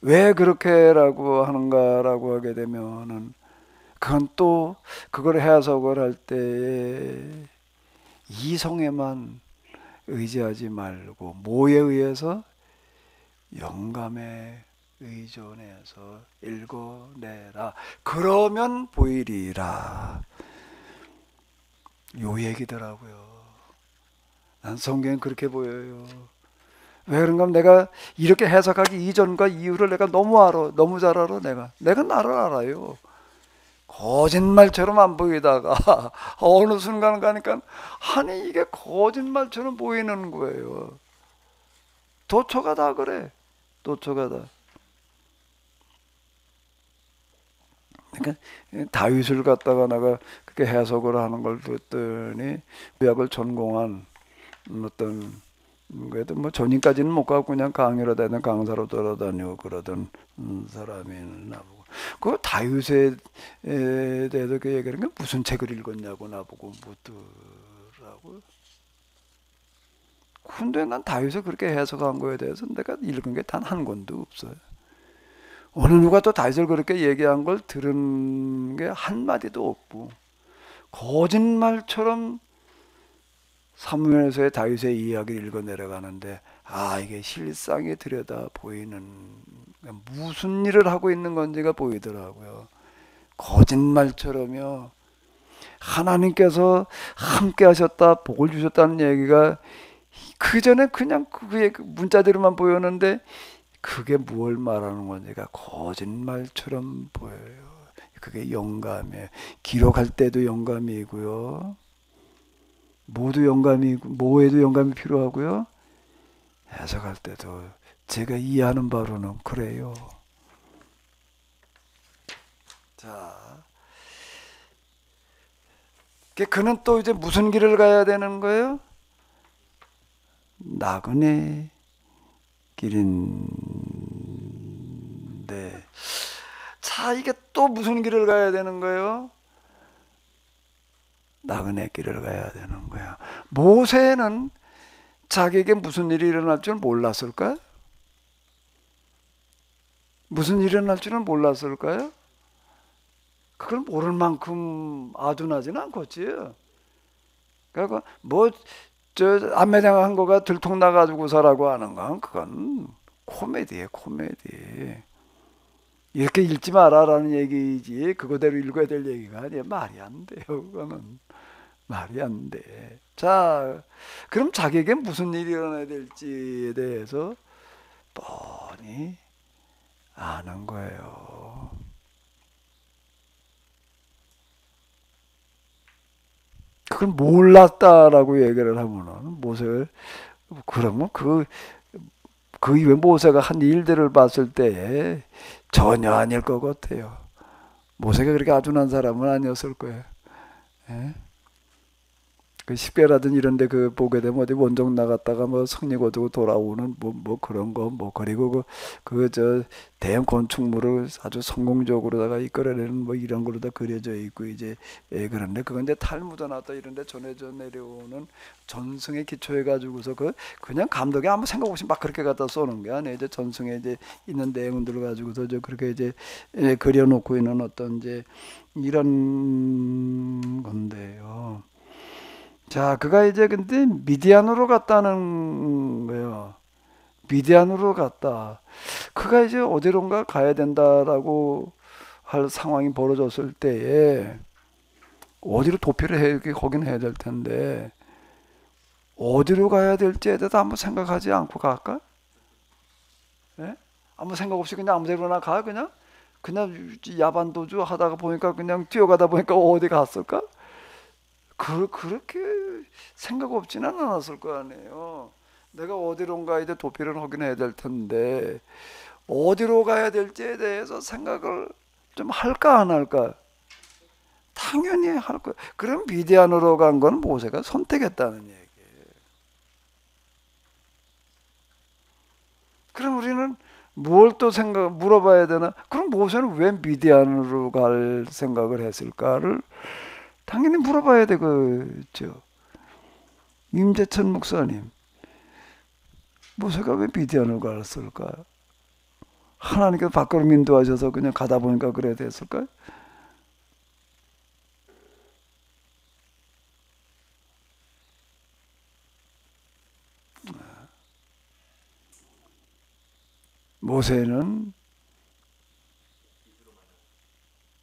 Speaker 1: 왜 그렇게라고 하는가라고 하게 되면은, 그건 또 그걸 해석을 할 때 이성에만 의지하지 말고 뭐에 의해서? 영감에 의존해서 읽어내라. 그러면 보이리라. 요 얘기더라고요. 난 성경은 그렇게 보여요. 왜 그런가 하면 내가 이렇게 해석하기 이전과 이후를 내가 너무 알아. 너무 잘 알아. 내가 나를 알아요. 거짓말처럼 안 보이다가 어느 순간 가니까 아니 이게 거짓말처럼 보이는 거예요. 도처가 다 그래. 도처가 다. 그러니까 다윗을 갖다가 내가 그 해석을 하는 걸 듣더니 의학을 전공한 어떤 그래도 뭐 전인까지는 못 가고 그냥 강의로 다니는 강사로 돌아다니고 그러던 사람이 나보고 그 다윗에 대해서 그 얘기하는 게 무슨 책을 읽었냐고 나보고 묻더라고요. 근데 난 다윗을 그렇게 해석한 거에 대해서 내가 읽은 게 단 한 권도 없어요. 어느 누가 또 다윗을 그렇게 얘기한 걸 들은 게 한마디도 없고 거짓말처럼 사무엘서의 다윗의 이야기를 읽어 내려가는데 이게 실상이 들여다 보이는 무슨 일을 하고 있는 건지가 보이더라고요. 거짓말처럼요. 하나님께서 함께 하셨다, 복을 주셨다는 얘기가 그 전에 그냥 그 문자대로만 보였는데 그게 뭘 말하는 건지가 거짓말처럼 보여요. 그게 영감이에요. 기록할 때도 영감이고요. 모두 영감이고 뭐에도 영감이 필요하고요. 해석할 때도 제가 이해하는 바로는 그래요. 자, 그는 또 이제 무슨 길을 가야 되는 거예요? 나그네 길인데, 자, 이게 또 무슨 길을 가야 되는 거예요? 나그네 길을 가야 되는 거야. 모세는 자기에게 무슨 일이 일어날 줄 몰랐을까요? 무슨 일이 일어날 줄은 몰랐을까요? 그걸 모를 만큼 아둔하지는 않겠지. 그러니까 뭐 저 안매장 한 거가 들통 나가지고서라고 하는 건 그건 코미디예요, 코미디. 이렇게 읽지 마라라는 얘기지 그거대로 읽어야 될 얘기가 아니에요. 말이 안 돼요. 그거는 말이 안 돼. 자, 그럼 자기에게 무슨 일이 일어나야 될지에 대해서 뻔히 아는 거예요. 그걸 몰랐다라고 얘기를 하면은 모세를 그러면 그 이후에 모세가 한 일들을 봤을 때 전혀 아닐 것 같아요. 모세가 그렇게 아둔한 사람은 아니었을 거예요. 예? 그 식배라든 이런데 그 보게 되면 어디 원정 나갔다가 뭐 성리 거두고 돌아오는 뭐 그런 거 뭐 그리고 그 저 대형 건축물을 아주 성공적으로다가 이끌어내는 뭐 이런 걸로 다 그려져 있고 이제 그런데 그건 이제 탈무드나 또 이런데 전해져 내려오는 전승에 기초해 가지고서 그냥 감독이 아무 생각 없이 막 그렇게 갖다 쏘는 게 아니에요. 이제 전승에 이제 있는 내용들을 가지고서 저 그렇게 이제 그려놓고 있는 어떤 이제 이런 건데요. 자, 그가 이제 근데 미디안으로 갔다는 거예요. 미디안으로 갔다. 그가 이제 어디론가 가야 된다라고 할 상황이 벌어졌을 때에 어디로 도피를 거긴 해야 될 텐데 어디로 가야 될지에 대해서 아무 생각하지 않고 갈까? 예? 아무 생각 없이 그냥 아무 데로나 가 그냥 야반도주 하다가 보니까 그냥 뛰어가다 보니까 어디 갔을까? 그렇게 생각 없지는 않았을 거 아니에요. 내가 어디론가 이제 도피를 하긴 해야 될 텐데 어디로 가야 될지에 대해서 생각을 좀 할까 안 할까? 당연히 할 거야. 그럼 미디안으로 간 건 모세가 선택했다는 얘기예요. 그럼 우리는 뭘 또 물어봐야 되나? 그럼 모세는 왜 미디안으로 갈 생각을 했을까를 당연히 물어봐야 되겠죠. 임재천 목사님, 모세가 왜 미디안을 갔을까요? 하나님께서 밖으로 인도하셔서 그냥 가다 보니까 그래 됐을까요? 모세는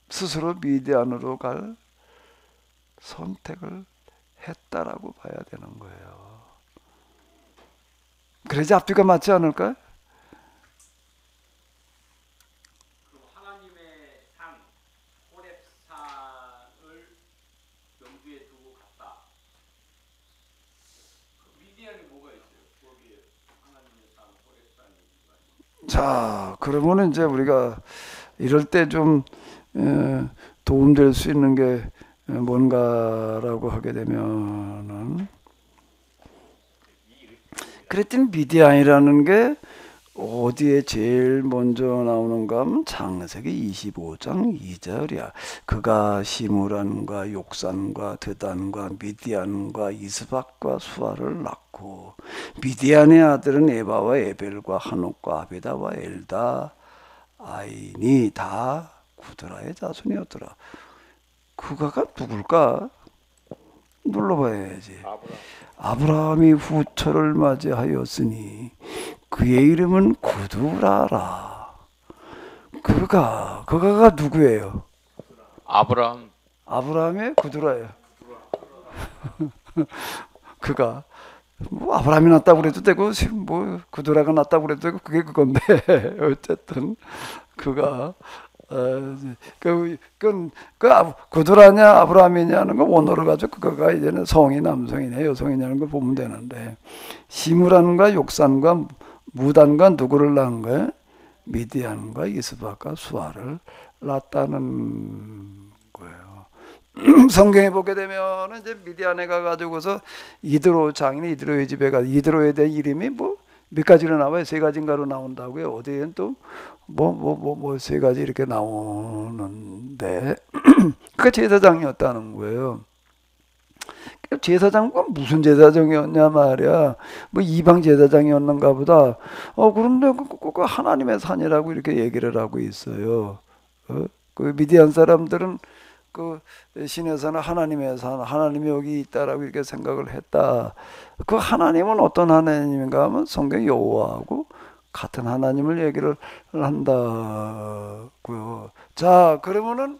Speaker 1: 스스로 미디안으로 갈 선택을 했다라고 봐야 되는 거예요. 그래야지 앞뒤가 맞지 않을까요?
Speaker 4: 하나님의 산 호렙산을 염두에 두고 갔다. 미디안이 뭐가 있어요? 거기에 하나님의 산 호렙산이.
Speaker 1: 자, 그러면 이제 우리가 이럴 때 좀 도움될 수 있는 게 뭔가라고 하게 되면은 그랬더니 미디안이라는 게 어디에 제일 먼저 나오는가 하면 창세기 25장 2절이야. 그가 시므란과 욕산과 드단과 미디안과 이스박과 수아를 낳고 미디안의 아들은 에바와 에벨과 한옥과 아베다와 엘다 아인이 다 구드라의 자손이었더라. 그가가 누굴까? 눌러봐야지. 아브라함이 후처를 맞이하였으니 그의 이름은 구두라라. 그가가 누구예요?
Speaker 5: 아브라함.
Speaker 1: 아브라함의 구두라예요. 그가 뭐 아브라함이 낳았다고 그래도 되고 뭐 구두라가 낳았다고 그래도 되고 그게 그건데 어쨌든 그가 구두라냐 아브라함이냐는 거 원어로 가지고 그거가 이제는 성이 남성이냐 여성이냐는 걸 보면 되는데 시므란과 욕산과 무단과 누구를 낳은 거예요? 미디안과 이스박과 수아를 낳았다는 거예요. 성경에 보게 되면 이제 미디안에 가가지고서 이드로 장인 이드로의 집에 가 이드로에 대한 이름이 뭐 몇 가지로 나와요? 세 가지인가로 나온다고요. 어디엔 또 세 가지 이렇게 나오는데 그게 제사장이었다는 거예요. 제사장과 무슨 제사장이었냐 말이야. 뭐 이방 제사장이었는가 보다. 그런데 그 하나님의 산이라고 이렇게 얘기를 하고 있어요. 그 미디안 사람들은 그 신에서는 하나님의 산, 하나님이 여기 있다라고 이렇게 생각을 했다. 그 하나님은 어떤 하나님인가 하면 성경 여호와하고 같은 하나님을 얘기를 한다고요. 자, 그러면은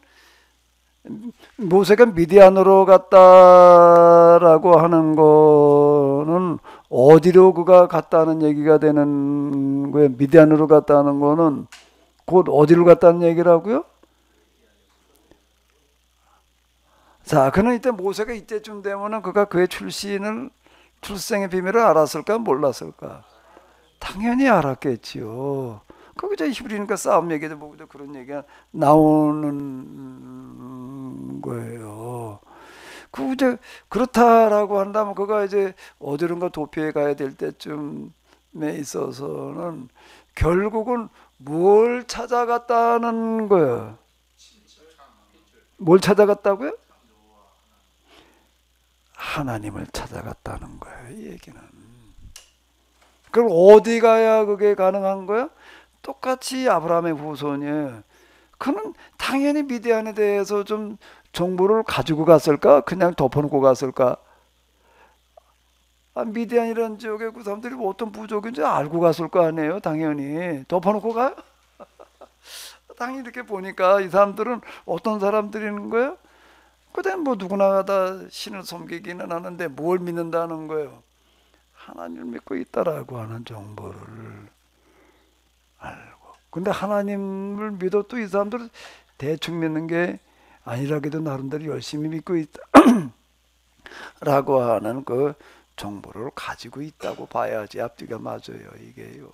Speaker 1: 모세가 미디안으로 갔다라고 하는 거는 어디로 그가 갔다는 얘기가 되는 거예요. 미디안으로 갔다는 거는 곧 어디로 갔다는 얘기라고요? 자, 그는 이때 모세가 이때쯤 되면은 그가 그의 출생의 비밀을 알았을까 몰랐을까? 당연히 알았겠지요. 그게 이제 히브리니까 싸움 얘기도 보고도 그런 얘기가 나오는 거예요. 그 이제 그렇다라고 한다면 그가 이제 어디론가 도피해 가야 될 때쯤에 있어서는 결국은 뭘 찾아갔다는 거예요? 뭘 찾아갔다고요? 하나님을 찾아갔다는 거예요. 이 얘기는. 그럼 어디 가야 그게 가능한 거야? 똑같이 아브라함의 후손이에요. 그는 당연히 미디안에 대해서 좀 정보를 가지고 갔을까? 그냥 덮어놓고 갔을까? 미디안이라는 지역에 그 사람들이 뭐 어떤 부족인지 알고 갔을 거 아니에요? 당연히. 덮어놓고 가요? 당연히 이렇게 보니까 이 사람들은 어떤 사람들인 거예요? 그다음 뭐 누구나 다 신을 섬기기는 하는데 뭘 믿는다는 거예요? 하나님을 믿고 있다라고 하는 정보를 알고. 근데 하나님을 믿어도 이 사람들은 대충 믿는 게 아니라기도 나름대로 열심히 믿고 있다라고 하는 그 정보를 가지고 있다고 봐야지 앞뒤가 맞아요. 이게요.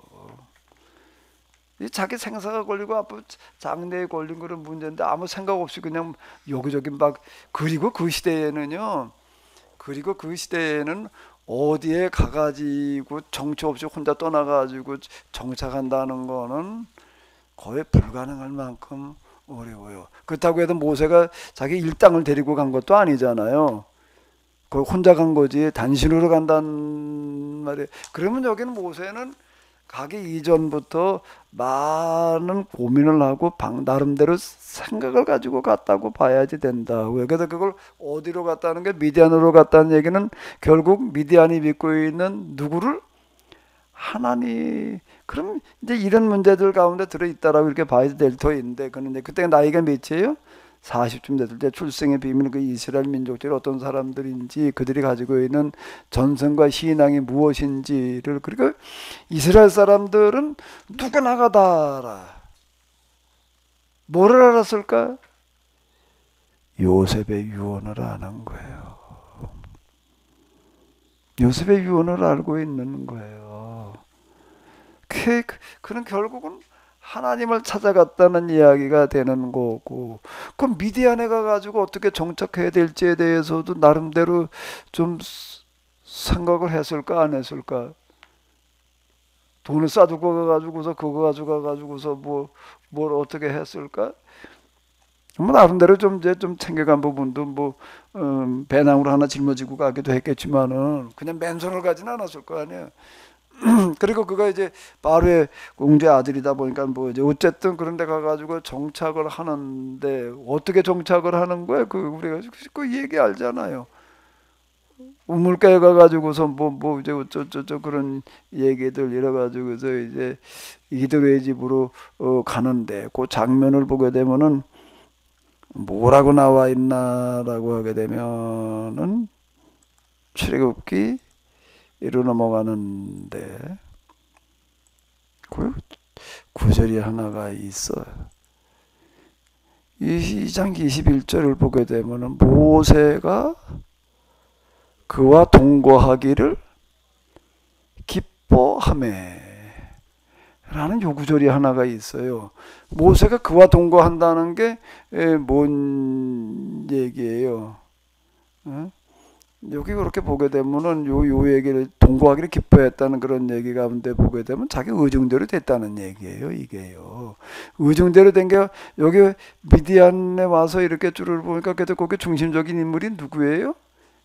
Speaker 1: 자기 생사가 걸리고 아프 장래에 걸린 그런 문제인데 아무 생각 없이 그냥 여기저기 막 그리고 그 시대에는 어디에 가가지고 정처 없이 혼자 떠나가지고 정착한다는 거는 거의 불가능할 만큼 어려워요. 그렇다고 해도 모세가 자기 일당을 데리고 간 것도 아니잖아요. 거의 혼자 간 거지 단신으로 간단 말이에요. 그러면 여기는 모세는 가기 이전부터 많은 고민을 하고 나름대로 생각을 가지고 갔다고 봐야지 된다. 그래서 그걸 어디로 갔다는 게 미디안으로 갔다는 얘기는 결국 미디안이 믿고 있는 누구를? 하나님. 그럼 이제 이런 문제들 가운데 들어있다라고 이렇게 봐야 될 터인데 그때 나이가 몇이에요? 40쯤 됐을 때 출생의 비밀, 그 이스라엘 민족들이 어떤 사람들인지 그들이 가지고 있는 전성과 신앙이 무엇인지를. 그리고 이스라엘 사람들은 누구나 가다라. 뭐를 알았을까? 요셉의 유언을 아는 거예요. 요셉의 유언을 알고 있는 거예요. 그는 결국은 하나님을 찾아갔다는 이야기가 되는 거고, 그 미디안에 가가지고 어떻게 정착해야 될지에 대해서도 나름대로 좀 생각을 했을까 안 했을까? 돈을 싸두고 가가지고서 그거 가져가가지고서 뭘 어떻게 했을까? 뭐 나름대로 좀 이제 좀 챙겨간 부분도 배낭으로 하나 짊어지고 가기도 했겠지만은 그냥 맨손을 가지는 않았을 거 아니에요. 그리고 그가 이제 바로의 공제 아들이다 보니까 뭐 이제 어쨌든 그런 데 가가지고 정착을 하는데 어떻게 정착을 하는 거야? 그 우리가 그 얘기 알잖아요. 우물가에 가가지고서 이제 어쩌저쩌 그런 얘기들 이래가지고서 이제 이드로의 집으로 가는데 그 장면을 보게 되면은 뭐라고 나와 있나라고 하게 되면은 출애굽기 이로 넘어가는데 그 구절이 하나가 있어요. 2장 21절을 보게 되면은 모세가 그와 동거하기를 기뻐하매 라는 요구절이 하나가 있어요. 모세가 그와 동거한다는 게 뭔 얘기예요? 여기 그렇게 보게 되면은 요 얘기를 동거하기를 기뻐했다는 그런 얘기 가운데 보게 되면 자기 의중대로 됐다는 얘기예요. 이게요. 의중대로 된 게 여기 미디안에 와서 이렇게 줄을 보니까 그래도 거기 중심적인 인물이 누구예요?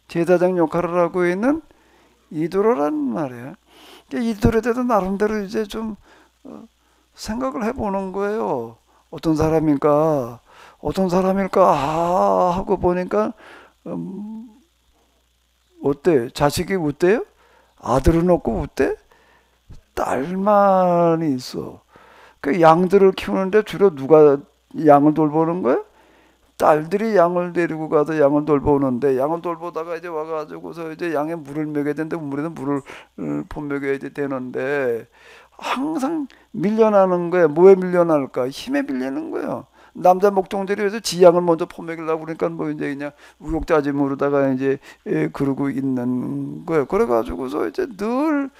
Speaker 1: 제사장 역할을 하고 있는 이도로란 말이에요. 이도로에 대해서 나름대로 이제 좀 생각을 해보는 거예요. 어떤 사람일까 하고 보니까 어때? 자식이 어때요? 아들은 없고 어때? 딸만 있어. 그 양들을 키우는데 주로 누가 양을 돌보는 거야? 딸들이 양을 데리고 가서 양을 돌보는데 양을 돌보다가 이제 와가지고서 이제 양에 물을 먹여야 되는데 물에는 물을 퍼먹여야 되는데 항상 밀려나는 거야. 뭐에 밀려날까? 힘에 밀리는 거야. 남자 목동들이 그래서 지 양을 먼저 퍼먹이려고 그러니까 뭐 이제 그냥 우욕자짐으로다가 이제 그러고 있는 거예요. 그래가지고서 이제 늘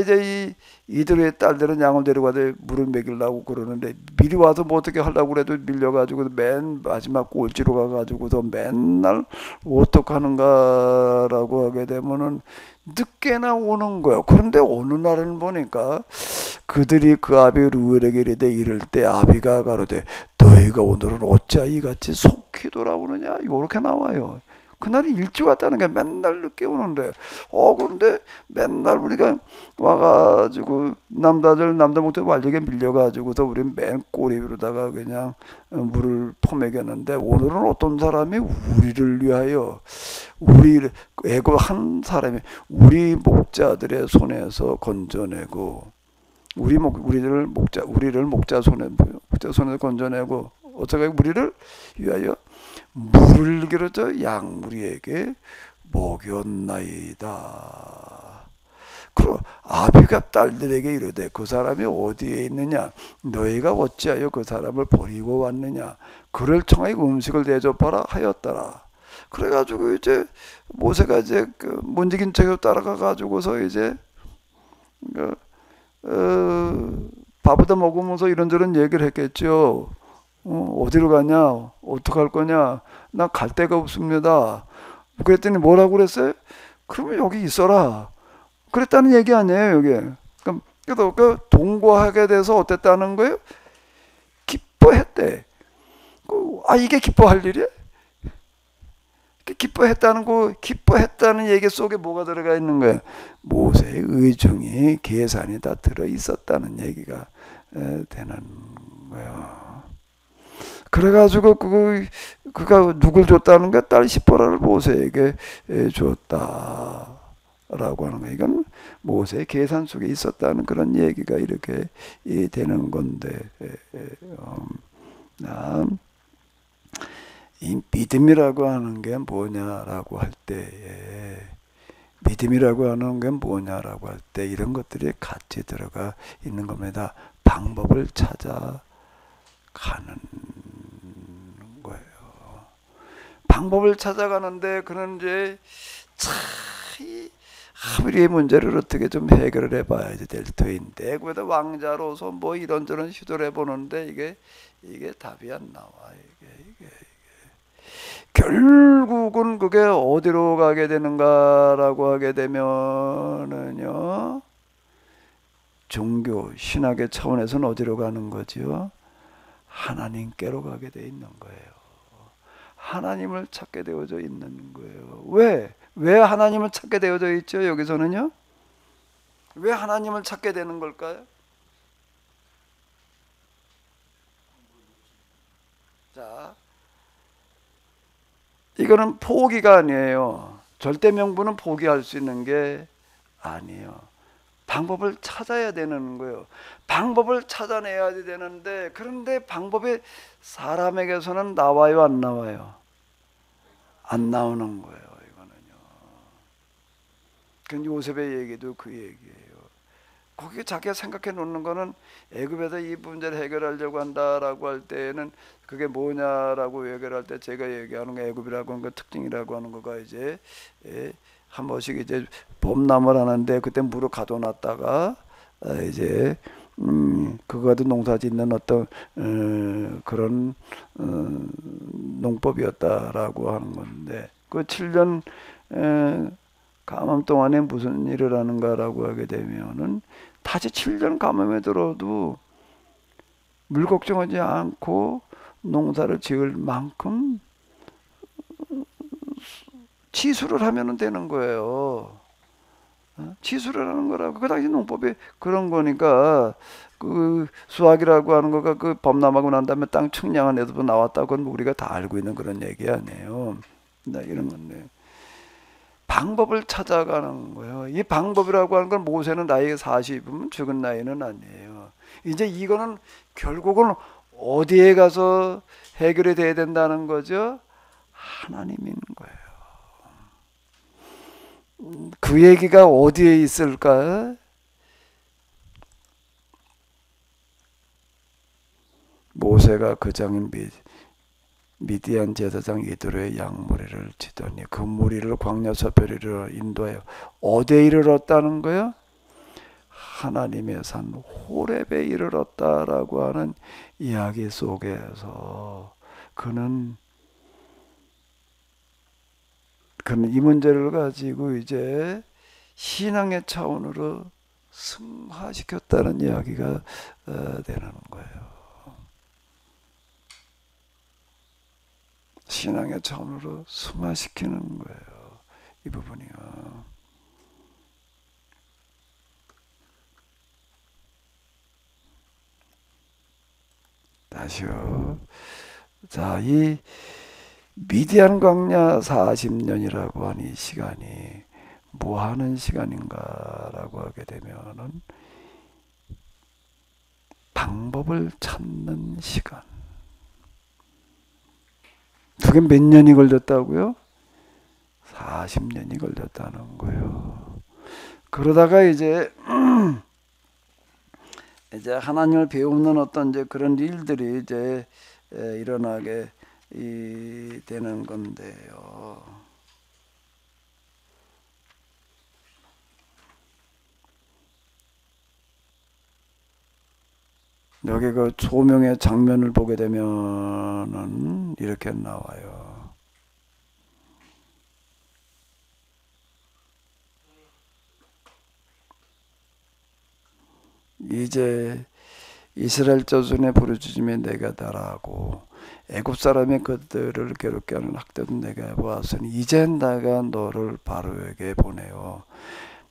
Speaker 1: 이제 이들의 딸들은 양을 데려가서 물을 먹이려고 그러는데 미리 와서 뭐 어떻게 하려고 그래도 밀려가지고 맨 마지막 꼴찌로 가가지고서 맨날 어떡하는가라고 하게 되면은 늦게나 오는 거예요. 그런데 어느 날은 보니까 그들이 그 아비 루엘에게 이르되 이럴 때 아비가 가로되 너희가 오늘은 어찌 이같이 속히 돌아오느냐 이렇게 나와요. 그날이 일찍 왔다는 게 맨날 늦게 오는데 그런데 맨날 우리가 와가지고 남자 목대 완전히 밀려가지고서 우리 맨 꼬리로다가 그냥 물을 퍼먹였는데 오늘은 어떤 사람이 우리를 위하여 우리 애고 한 사람이 우리 목자들의 손에서 건져내고 우리를 목자 손에서 건져내고 어떻게 우리를 위하여 물을 길어져 양무리에게 먹였나이다. 그리고 아비가 딸들에게 이르되 그 사람이 어디에 있느냐 너희가 어찌하여 그 사람을 버리고 왔느냐 그를 청하여 음식을 대접하라 하였더라. 그래가지고 이제 모세가 이제 그 문지긴 척에 따라가 가지고서 이제 밥부터 먹으면서 이런저런 얘기를 했겠죠. 어디로 가냐? 어떡할 거냐? 나 갈 데가 없습니다. 그랬더니 뭐라고 그랬어요? 그러면 여기 있어라. 그랬다는 얘기 아니에요, 여기. 그래서 그 동거하게 돼서 어땠다는 거예요? 기뻐했대. 이게 기뻐할 일이야? 기뻐했다는 얘기 속에 뭐가 들어가 있는 거예요? 모세의 의중이 계산이 다 들어 있었다는 얘기가 되는 거예요. 그래가지고 그가 누굴 줬다는 게 딸 시보라를 모세에게 줬다라고 하는 거예요. 이건 모세의 계산 속에 있었다는 그런 얘기가 이렇게 되는 건데 이 믿음이라고 하는 게 뭐냐라고 할 때 이런 것들이 같이 들어가 있는 겁니다. 방법을 찾아가는 거예요. 방법을 찾아가는데 그는 이제 참 우리의 문제를 어떻게 좀 해결을 해봐야지 될 터인데 그래도 왕자로서 뭐 이런저런 시도를 해보는데 이게 답이 안 나와. 이게 결국은 그게 어디로 가게 되는가라고 하게 되면은요, 종교 신학의 차원에서는 어디로 가는 거지요? 하나님께로 가게 돼 있는 거예요. 하나님을 찾게 되어져 있는 거예요. 왜 하나님을 찾게 되어져 있죠? 여기서는요. 왜 하나님을 찾게 되는 걸까요? 자, 이거는 포기가 아니에요. 절대 명분은 포기할 수 있는 게 아니에요. 방법을 찾아야 되는 거예요. 방법을 찾아내야 되는데 그런데 방법이 사람에게서는 나와요, 안 나와요? 안 나오는 거예요. 이거는요. 그 요셉의 얘기도 그 얘기예요. 거기에 자기가 생각해 놓는 거는 애굽에서 이 문제를 해결하려고 한다라고 할 때는 그게 뭐냐라고 얘기를 할 때 제가 얘기하는 거 애굽이라고 하는 거 특징이라고 하는 거가 이제 한 번씩 이제 봄나물 하는데 그때 물을 가둬놨다가 이제 그거도 농사 짓는 어떤 그런 농법이었다라고 하는 건데 그 7년 감암 동안에 무슨 일을 하는가라고 하게 되면은 다시 7년 감암에 들어도 물 걱정하지 않고 농사를 지을 만큼 치수를 하면 되는 거예요. 치수를 하는 거라고. 그 당시 농법이 그런 거니까 그 수확이라고 하는 거가 그 범람하고 난 다음에 땅 측량한 애도 나왔다고 그건 우리가 다 알고 있는 그런 얘기 아니에요. 이런 건데 방법을 찾아가는 거예요. 이 방법이라고 하는 건 모세는 나이가 40이면 죽은 나이는 아니에요. 이제 이거는 결국은 어디에 가서 해결이 돼야 된다는 거죠? 하나님인 거예요. 그 얘기가 어디에 있을까? 모세가 그 장인 미디안 제사장 이드로의 양무리를 치더니 그 무리를 광야 서편으로 인도하여 어디에 이르렀다는 거예요? 하나님의 산 호렙에 이르렀다라고 하는 이야기 속에서 그는 이 문제를 가지고 이제 신앙의 차원으로 승화시켰다는 이야기가 되는 거예요. 신앙의 차원으로 승화시키는 거예요. 이 부분이요. 다시요. 자, 이 미디안 광야 40년이라고 하는 이 시간이 뭐 하는 시간인가라고 하게 되면은 방법을 찾는 시간. 그게 몇 년이 걸렸다고요? 40년이 걸렸다는 거예요. 그러다가 이제 하나님을 배우는 어떤 이제 그런 일들이 이제 일어나게 되는 건데요. 여기 그 소명의 장면을 보게 되면은 이렇게 나와요. 이제 이스라엘 자손의 부르짖음에 내가 달하고 애굽 사람이 그들을 괴롭게 하는 학대도 내가 보았으니 이제 내가 너를 바로에게 보내어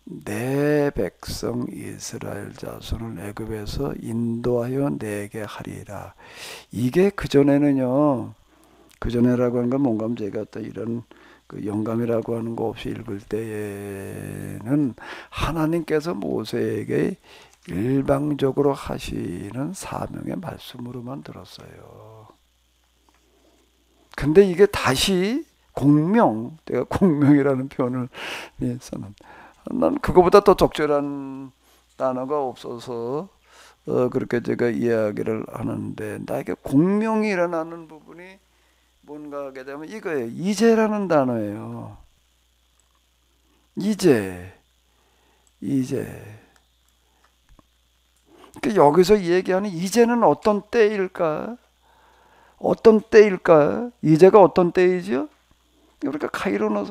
Speaker 1: 내 백성 이스라엘 자손을 애굽에서 인도하여 내게 하리라. 이게 그전에는요. 그전에라고 하는 건 뭔가 제가 또 이런 그 영감이라고 하는 거 없이 읽을 때에는 하나님께서 모세에게 일방적으로 하시는 사명의 말씀으로만 들었어요. 근데 이게 다시 공명, 내가 공명이라는 표현을 써는 난 그거보다 더 적절한 단어가 없어서 그렇게 제가 이야기를 하는데 나에게 공명이 일어나는 부분이 뭔가 하게 되면 이거예요. 이제라는 단어예요. 이제 이제. 그러니까 여기서 얘기하는 이제는 어떤 때일까? 어떤 때일까? 이제가 어떤 때이죠? 우리가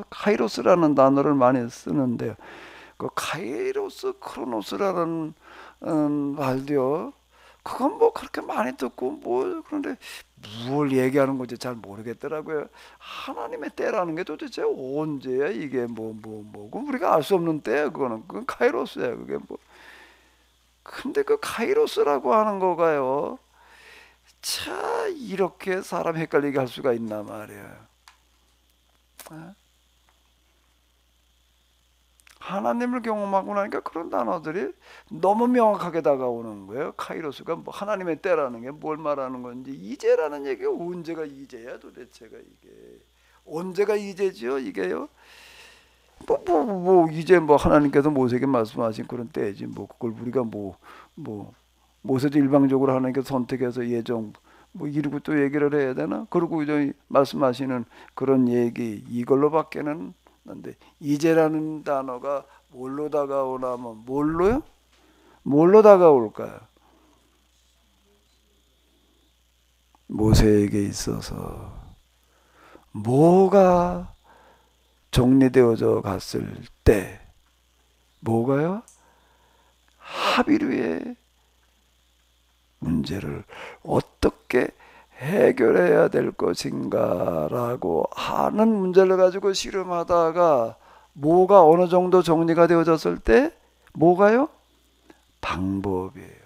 Speaker 1: 카이로스라는 단어를 많이 쓰는데요. 그 카이로스, 크로노스라는 말도요. 그건 뭐 그렇게 많이 듣고 뭐 그런데 뭘 얘기하는 건지 잘 모르겠더라고요. 하나님의 때라는 게 도대체 언제야 이게 그 우리가 알 수 없는 때야 그건 카이로스야 그게 뭐. 근데 그 카이로스라고 하는 거가요. 자 이렇게 사람 헷갈리게 할 수가 있나 말이에요. 하나님을 경험하고 나니까 그런 단어들이 너무 명확하게 다가오는 거예요. 카이로스가 뭐 하나님의 때라는 게 뭘 말하는 건지, 이제라는 얘기가 언제가 이제야 도대체가 이게 언제가 이제지요 이게요. 이제 뭐 하나님께서 모세에게 말씀하신 그런 때지 뭐 그걸 우리가 모세도 일방적으로 하나님께서 선택해서 예정 뭐 이러고 또 얘기를 해야 되나? 그리고 이제 말씀하시는 그런 얘기 이걸로밖에는 근데 이제라는 단어가 뭘로 다가오나 하면 뭘로요? 뭘로 다가올까요? 모세에게 있어서 뭐가 정리되어져 갔을 때 뭐가요? 합의류의 문제를 어떻게 해결해야 될 것인가라고 하는 문제를 가지고 씨름하다가 뭐가 어느 정도 정리가 되어졌을 때 뭐가요? 방법이에요.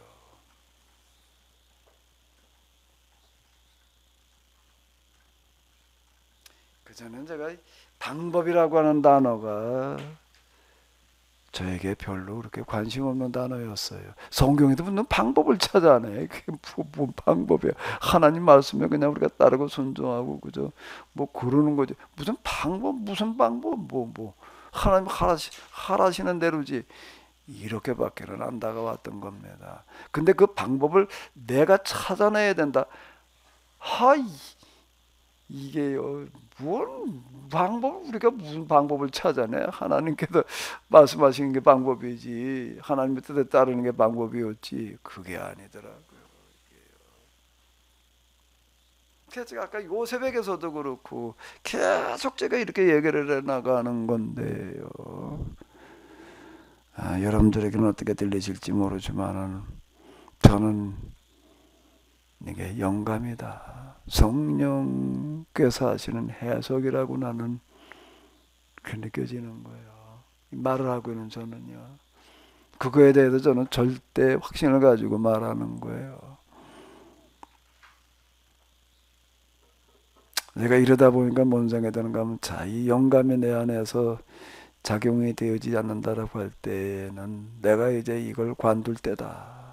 Speaker 1: 그전엔 제가 방법이라고 하는 단어가 저에게 별로 그렇게 관심 없는 단어였어요. 성경에도 무슨 방법을 찾아내. 그게 뭐 방법이야. 하나님 말씀에 그냥 우리가 따르고 순종하고 그죠. 뭐 그러는 거지. 무슨 방법 하나님 하라시는 대로지. 이렇게밖에는 안 다가왔던 겁니다. 근데 그 방법을 내가 찾아내야 된다. 이게요. 우리가 무슨 방법을 찾아내? 하나님께서 말씀하시는 게 방법이지. 하나님의 뜻에 따르는 게 방법이었지. 그게 아니더라고요. 그래서 제가 아까 요셉에게서도 그렇고 계속 제가 이렇게 얘기를 해나가는 건데요. 여러분들에게는 어떻게 들리실지 모르지만 저는 이게 영감이다. 성령께서 하시는 해석이라고 나는 그렇게 느껴지는 거예요. 말을 하고 있는 저는요. 그거에 대해서 저는 절대 확신을 가지고 말하는 거예요. 내가 이러다 보니까 뭔 생각이 드는가 하면 이 영감이 내 안에서 작용이 되어지지 않는다라고 할 때는 내가 이제 이걸 관둘 때다.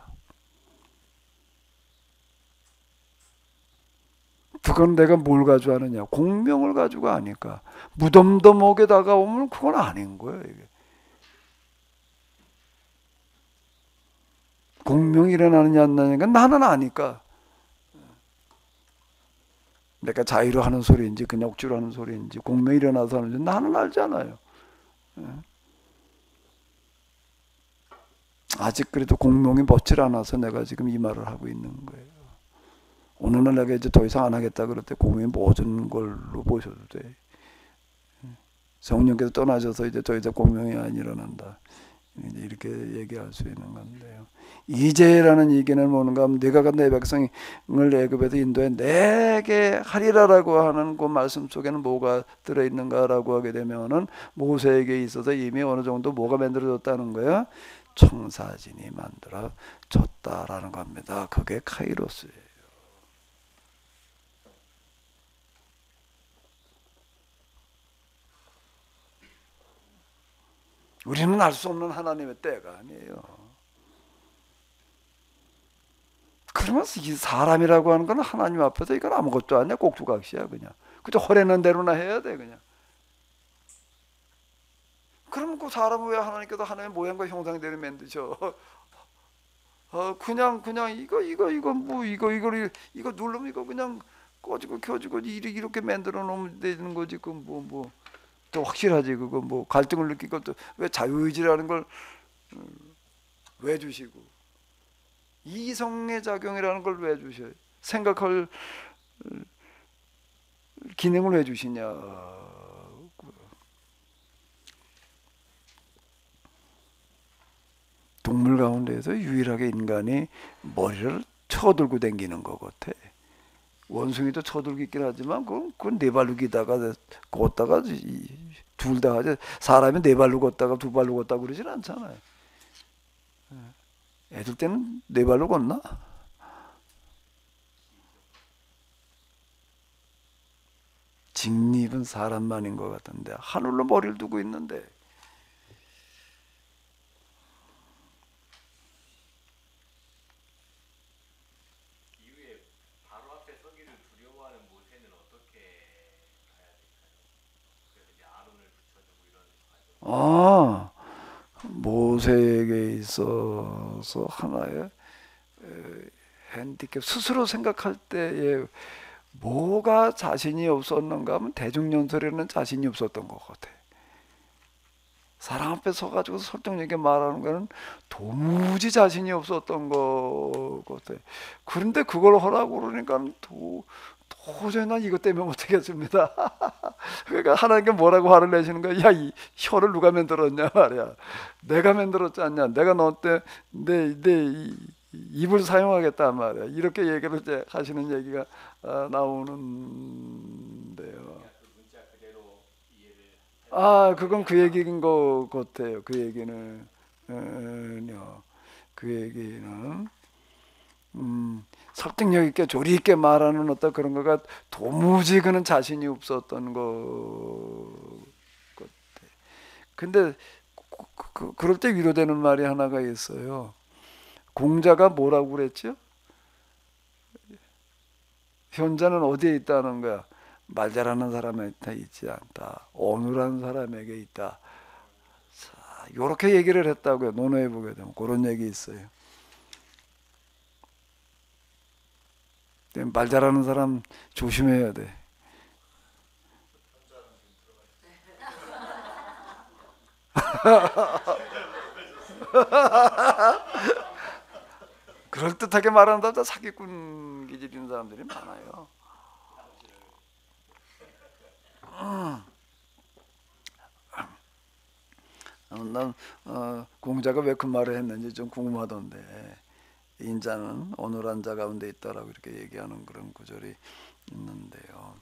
Speaker 1: 그건 내가 뭘 가지고 하느냐? 공명을 가지고 하니까. 무덤덤하게 다가오면 그건 아닌 거예요. 이게. 공명이 일어나느냐 안 나느냐 나는 아니까. 내가 자의로 하는 소리인지 그냥 억지로 하는 소리인지 공명이 일어나서 하는지 나는 알잖아요. 아직 그래도 공명이 멋질 않아서 내가 지금 이 말을 하고 있는 거예요. 어느 날 내가 이제 더 이상 안 하겠다 그럴 때 공명이 멎은 걸로 보셔도 돼. 성령께서 떠나셔서 이제 더 이상 공명이 안 일어난다. 이렇게 얘기할 수 있는 건데요. 이제라는 얘기는 뭔가 하면 네가 내 백성을 애굽에서 인도해 내게 하리라라고 하는 그 말씀 속에는 뭐가 들어있는가라고 하게 되면은 모세에게 있어서 이미 어느 정도 뭐가 만들어졌다는 거예요. 청사진이 만들어졌다라는 겁니다. 그게 카이로스예요. 우리는 알 수 없는 하나님의 때가 아니에요. 그러면서 이 사람이라고 하는 건 하나님 앞에서 이건 아무것도 아니야. 꼭두각시야 그냥. 그저 허래는 대로나 해야 돼 그냥. 그러면 그 사람은 왜 하나님께서 하나님의 모양과 형상대로 만드셔? 그냥 이거 누르면 이거 그냥 꺼지고 켜지고 이렇게 만들어 놓으면 되는 거지. 그 더 확실하지. 그거 갈등을 느끼고 또 왜 자유의지라는 걸 왜 주시고 이성의 작용이라는 걸 왜 주셔요? 생각할 기능을 왜 주시냐? 동물 가운데에서 유일하게 인간이 머리를 쳐들고 다니는 것 같아. 원숭이도 쳐들고 있긴 하지만 그건 네 발로 기다가 걷다가 둘 다 하지. 사람이 네 발로 걷다가 두 발로 걷다고 그러진 않잖아요. 애들 때는 네 발로 걷나? 직립은 사람만인 것 같은데 하늘로 머리를 두고 있는데
Speaker 4: 이후에 바로 앞에 서기를 두려워하는 모세는 어떻게 가야 될까요? 그래서 이제 아론을 붙여주고 이런 과정.
Speaker 1: 모세에게 있어서 하나의 핸디캡 스스로 생각할 때에 뭐가 자신이 없었는가 하면 대중연설에는 자신이 없었던 것 같아. 사람 앞에 서가지고 설득력 있게 말하는 거는 도무지 자신이 없었던 것 같아. 그런데 그걸 하라고 그러니까 도저히 난 이것 때문에 못하겠습니다. 그러니까 하나님께 뭐라고 화를 내시는 거야? 야, 이 혀를 누가 만들었냐 말이야. 내가 만들었지 않냐? 내가 너 때 내 입을 사용하겠단 말이야. 이렇게 얘기를 이제 하시는 얘기가 나오는데요. 그건 그 얘기인 것 같아요. 그 얘기는 그 얘기는 설득력 있게 조리 있게 말하는 어떤 그런 거가 도무지 그는 자신이 없었던 것 같아. 근데 그럴 때 위로되는 말이 하나가 있어요. 공자가 뭐라고 그랬죠? 현자는 어디에 있다는 거야? 말 잘하는 사람한테 있지 않다. 온유한 사람에게 있다. 자, 요렇게 얘기를 했다고요. 논어에 보게 되면 그런 얘기 있어요. 말 잘하는 사람 조심해야 돼. 그럴듯하게 말한다. 사기꾼 기질 있는 사람들이 많아요. 난 공자가 왜 그 말을 했는지 좀 궁금하던데 인자는 온유한 자 가운데 있다라고 이렇게 얘기하는 그런 구절이 있는데요.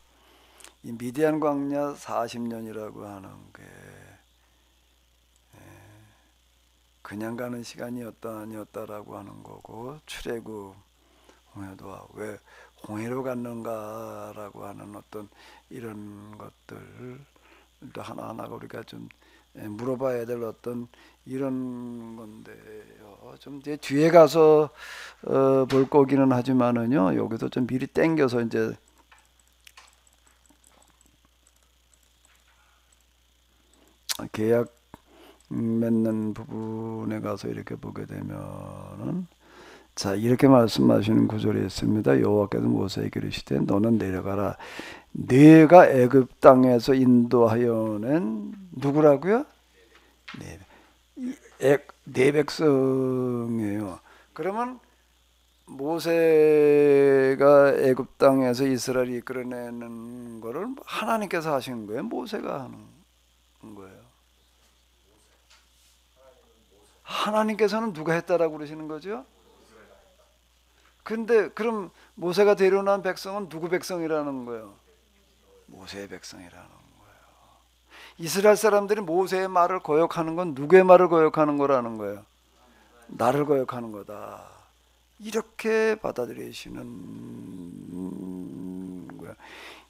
Speaker 1: 이 미디안 광야 40년이라고 하는 게 그냥 가는 시간이었다 아니었다라고 하는 거고 출애굽 홍해도 왜 홍해로 갔는가라고 하는 어떤 이런 것들도 하나하나가 우리가 좀 물어봐야 될 어떤 이런 건데요. 좀 이제 뒤에 가서 볼 거기는 하지만은요. 여기서 좀 미리 땡겨서 이제 계약 맺는 부분에 가서 이렇게 보게 되면은 자 이렇게 말씀하시는 구절이 있습니다. 여호와께서 모세에게 이르시되 너는 내려가라. 네가 애굽 땅에서 인도하여낸 누구라고요? 네 백성이에요. 그러면 모세가 애굽 땅에서 이스라엘이 이끌어내는 거를 하나님께서 하시는 거예요? 모세가 하는 거예요? 하나님께서는 누가 했다라고 그러시는 거죠? 근데 그럼 모세가 데려온 백성은 누구 백성이라는 거예요? 모세의 백성이라는 거예요. 이스라엘 사람들이 모세의 말을 거역하는 건 누구의 말을 거역하는 거라는 거예요? 나를 거역하는 거다. 이렇게 받아들이시는 거예요.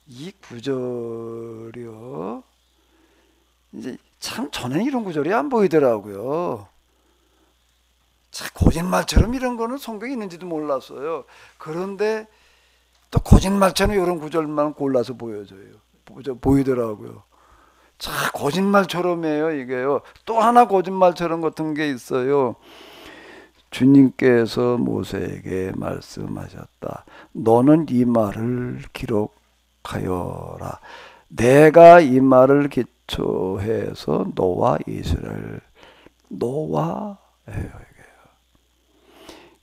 Speaker 1: 이 구절이요. 이제 참 전에 이런 구절이 안 보이더라고요. 참 거짓말처럼 이런 거는 성경에 있는지도 몰랐어요. 그런데 또 거짓말처럼 이런 구절만 골라서 보이더라고요. 참 거짓말처럼이에요 이게요. 또 하나 거짓말처럼 같은 게 있어요. 주님께서 모세에게 말씀하셨다. 너는 이 말을 기록하여라. 내가 이 말을 기초해서 너와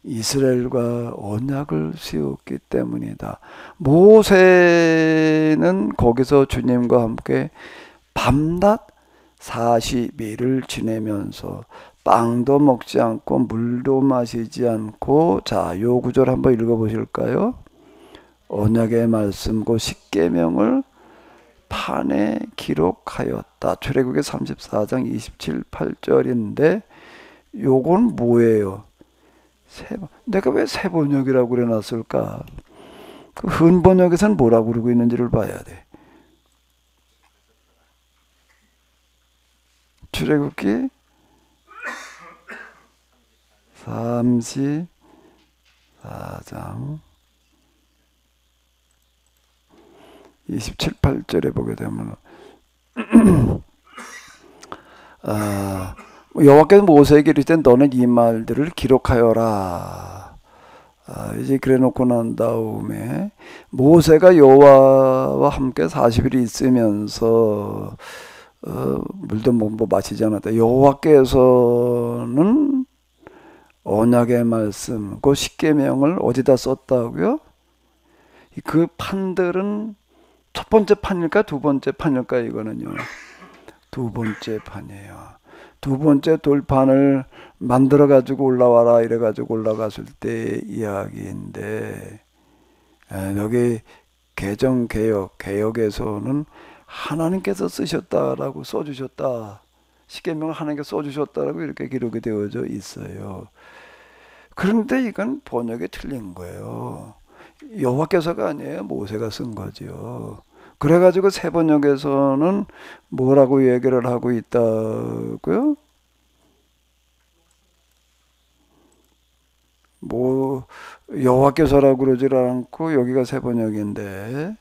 Speaker 1: 이스라엘과 언약을 세웠기 때문이다. 모세는 거기서 주님과 함께 밤낮 40일을 지내면서 빵도 먹지 않고 물도 마시지 않고, 자, 요 구절 한번 읽어보실까요? 언약의 말씀 그 십계명을 판에 기록하였다. 출애굽기 34장 27, 8절인데 요건 뭐예요? 내가 왜 세번역이라고 그래놨을까? 그 흔번역에서는 뭐라고 그러고 있는지를 봐야 돼. 출애굽기 34장 27, 8절에 보게 되면 여호와께서 모세에게 이르시되 너는 이 말들을 기록하여라. 이제 그래놓고 난 다음에 모세가 여호와와 함께 40일 있으면서 물도 뭐 마시지 않았다. 여호와께서는 언약의 말씀, 그 십계명을 어디다 썼다고요? 그 판들은 첫 번째 판일까 두 번째 판일까? 이거는요, 두 번째 판이에요. 두 번째 돌판을 만들어 가지고 올라와라 이래 가지고 올라갔을 때 이야기인데, 여기 개역에서는 하나님께서 쓰셨다라고 써주셨다, 십계명을 하나님께서 써주셨다라고 이렇게 기록이 되어져 있어요. 그런데 이건 번역이 틀린 거예요. 여호와께서가 아니에요. 모세가 쓴 거죠. 그래가지고 새 번역에서는 뭐라고 얘기를 하고 있다고요? 뭐 여호와께서라고 그러질 않고 여기가 새 번역인데,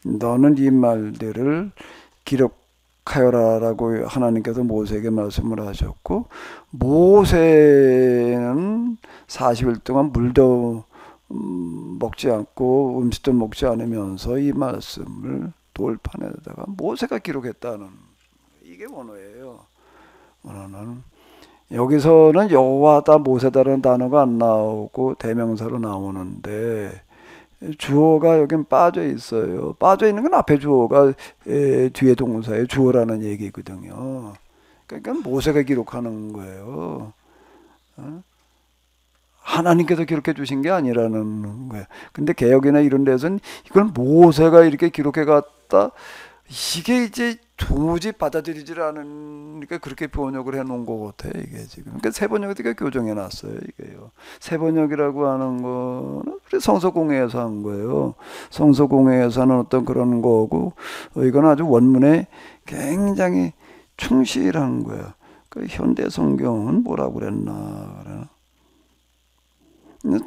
Speaker 1: 너는 이 말들을 기록하여라라고 하나님께서 모세에게 말씀을 하셨고, 모세는 40일 동안 물도 먹지 않고 음식도 먹지 않으면서 이 말씀을 돌판에다가 모세가 기록했다는, 이게 원어예요. 원어는 여기서는 여호와다 모세다라는 단어가 안 나오고 대명사로 나오는데 주어가 여긴 빠져 있어요. 빠져 있는 건 앞에 주어가 뒤에 동사의 주어라는 얘기거든요. 그러니까 모세가 기록하는 거예요. 하나님께서 기록해 주신 게 아니라는 거예요. 근데 개역이나 이런 데서는 이걸 모세가 이렇게 기록해 갔다, 이게 이제 도무지 받아들이질 않으니까 그렇게 번역을 해놓은 것 같아 이게 지금. 그러니까 새 번역에다가 교정해 놨어요 이게요. 새 번역이라고 하는 거는 성서공회에서 한 거예요. 성서공회에서 하는 어떤 그런 거고, 이건 아주 원문에 굉장히 충실한 거예요. 그 현대 성경은 뭐라고 그랬나?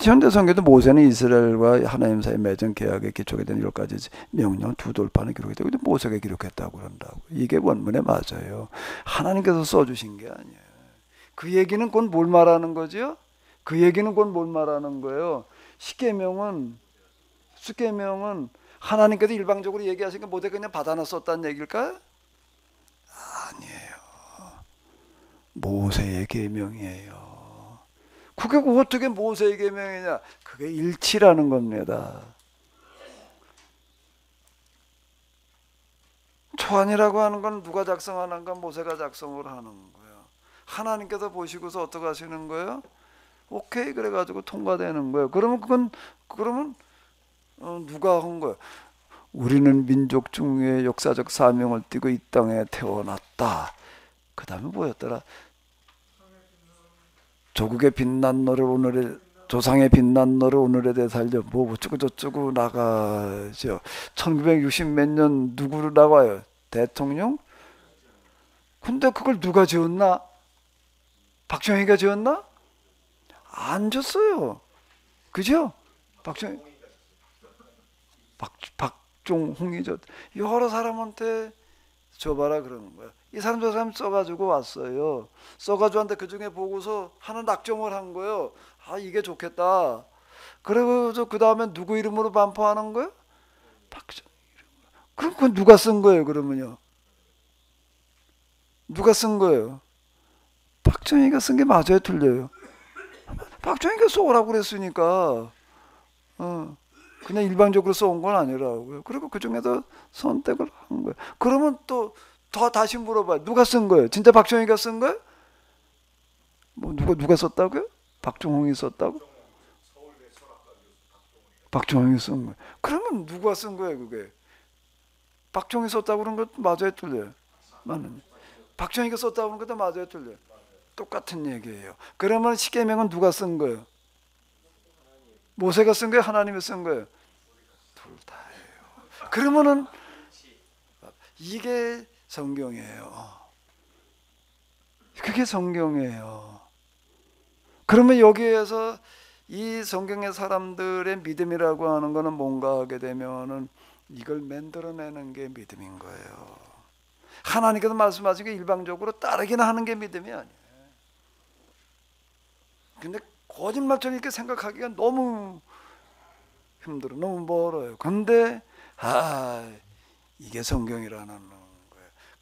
Speaker 1: 현대 성경도 모세는 이스라엘과 하나님 사이 맺은 계약에 기초가 된 10가지 명령 두 돌판을 기록했다고, 모세가 기록했다고 그런다고. 이게 원문에 맞아요. 하나님께서 써주신 게 아니에요. 그 얘기는 곧 뭘 말하는 거죠? 그 얘기는 곧 뭘 말하는 거예요? 십계명은 하나님께서 일방적으로 얘기하시니까 모세가 그냥 받아나 썼다는 얘기일까요? 아니에요. 모세의 계명이에요. 그게 어떻게 모세의 계명이냐? 그게 일치라는 겁니다. 초안이라고 하는 건 누가 작성하는 건 모세가 작성을 하는 거예요. 하나님께서 보시고서 어떻게 하시는 거예요? 오케이 그래가지고 통과되는 거예요. 그러면 누가 한 거예요? 우리는 민족 중에 역사적 사명을 띠고 이 땅에 태어났다. 그 다음에 뭐였더라? 조국의 빛난 너를 오늘의, 조상의 빛난 너를 오늘에 대해 살려, 뭐 어쩌고 저쩌고 나가죠. 1960 몇 년 누구를 나와요? 대통령? 근데 그걸 누가 지었나? 박정희가 지었나? 안 줬어요. 그죠? 박종홍이 여러 사람한테 줘봐라 그러는 거야. 이 사람 저 사람 써가지고 왔어요. 써가지고 한데 그 중에 보고서 하나 낙점을 한 거예요. 아 이게 좋겠다. 그래서 그 다음에 누구 이름으로 반포하는 거예요? 박정희 이름으로. 그럼 그건 누가 쓴 거예요? 그러면요. 누가 쓴 거예요? 박정희가 쓴 게 맞아요, 틀려요? 박정희가 써오라고 그랬으니까 그냥 일반적으로 써온 건 아니라고요. 그리고 그 중에서 선택을 한 거예요. 그러면 또 더 다시 물어봐요. 누가 쓴 거예요? 진짜 박정희가 쓴 거예요? 뭐 누가 썼다고요? 박종홍이 썼다고? 박종홍이 쓴 거예요. 그러면 누가 쓴 거예요, 그게? 박종희 썼다고 그런 것도 맞아요, 틀려요? 맞는. 박정희가 썼다고 그런 것도 맞아요, 틀려요? 똑같은 얘기예요. 그러면 십계명은 누가 쓴 거예요? 모세가 쓴 거예요? 하나님이 쓴 거예요? 둘 다예요. 그러면은 이게 성경이에요. 그게 성경이에요. 그러면 여기에서 이 성경의 사람들의 믿음이라고 하는 거는 뭔가 하게 되면은 이걸 만들어내는 게 믿음인 거예요. 하나님께서 말씀하신 게 일방적으로 따르기는 하는 게 믿음이 아니에요. 근데 거짓말처럼 이렇게 생각하기가 너무 힘들어, 너무 멀어요. 근데 이게 성경이라는 거예요.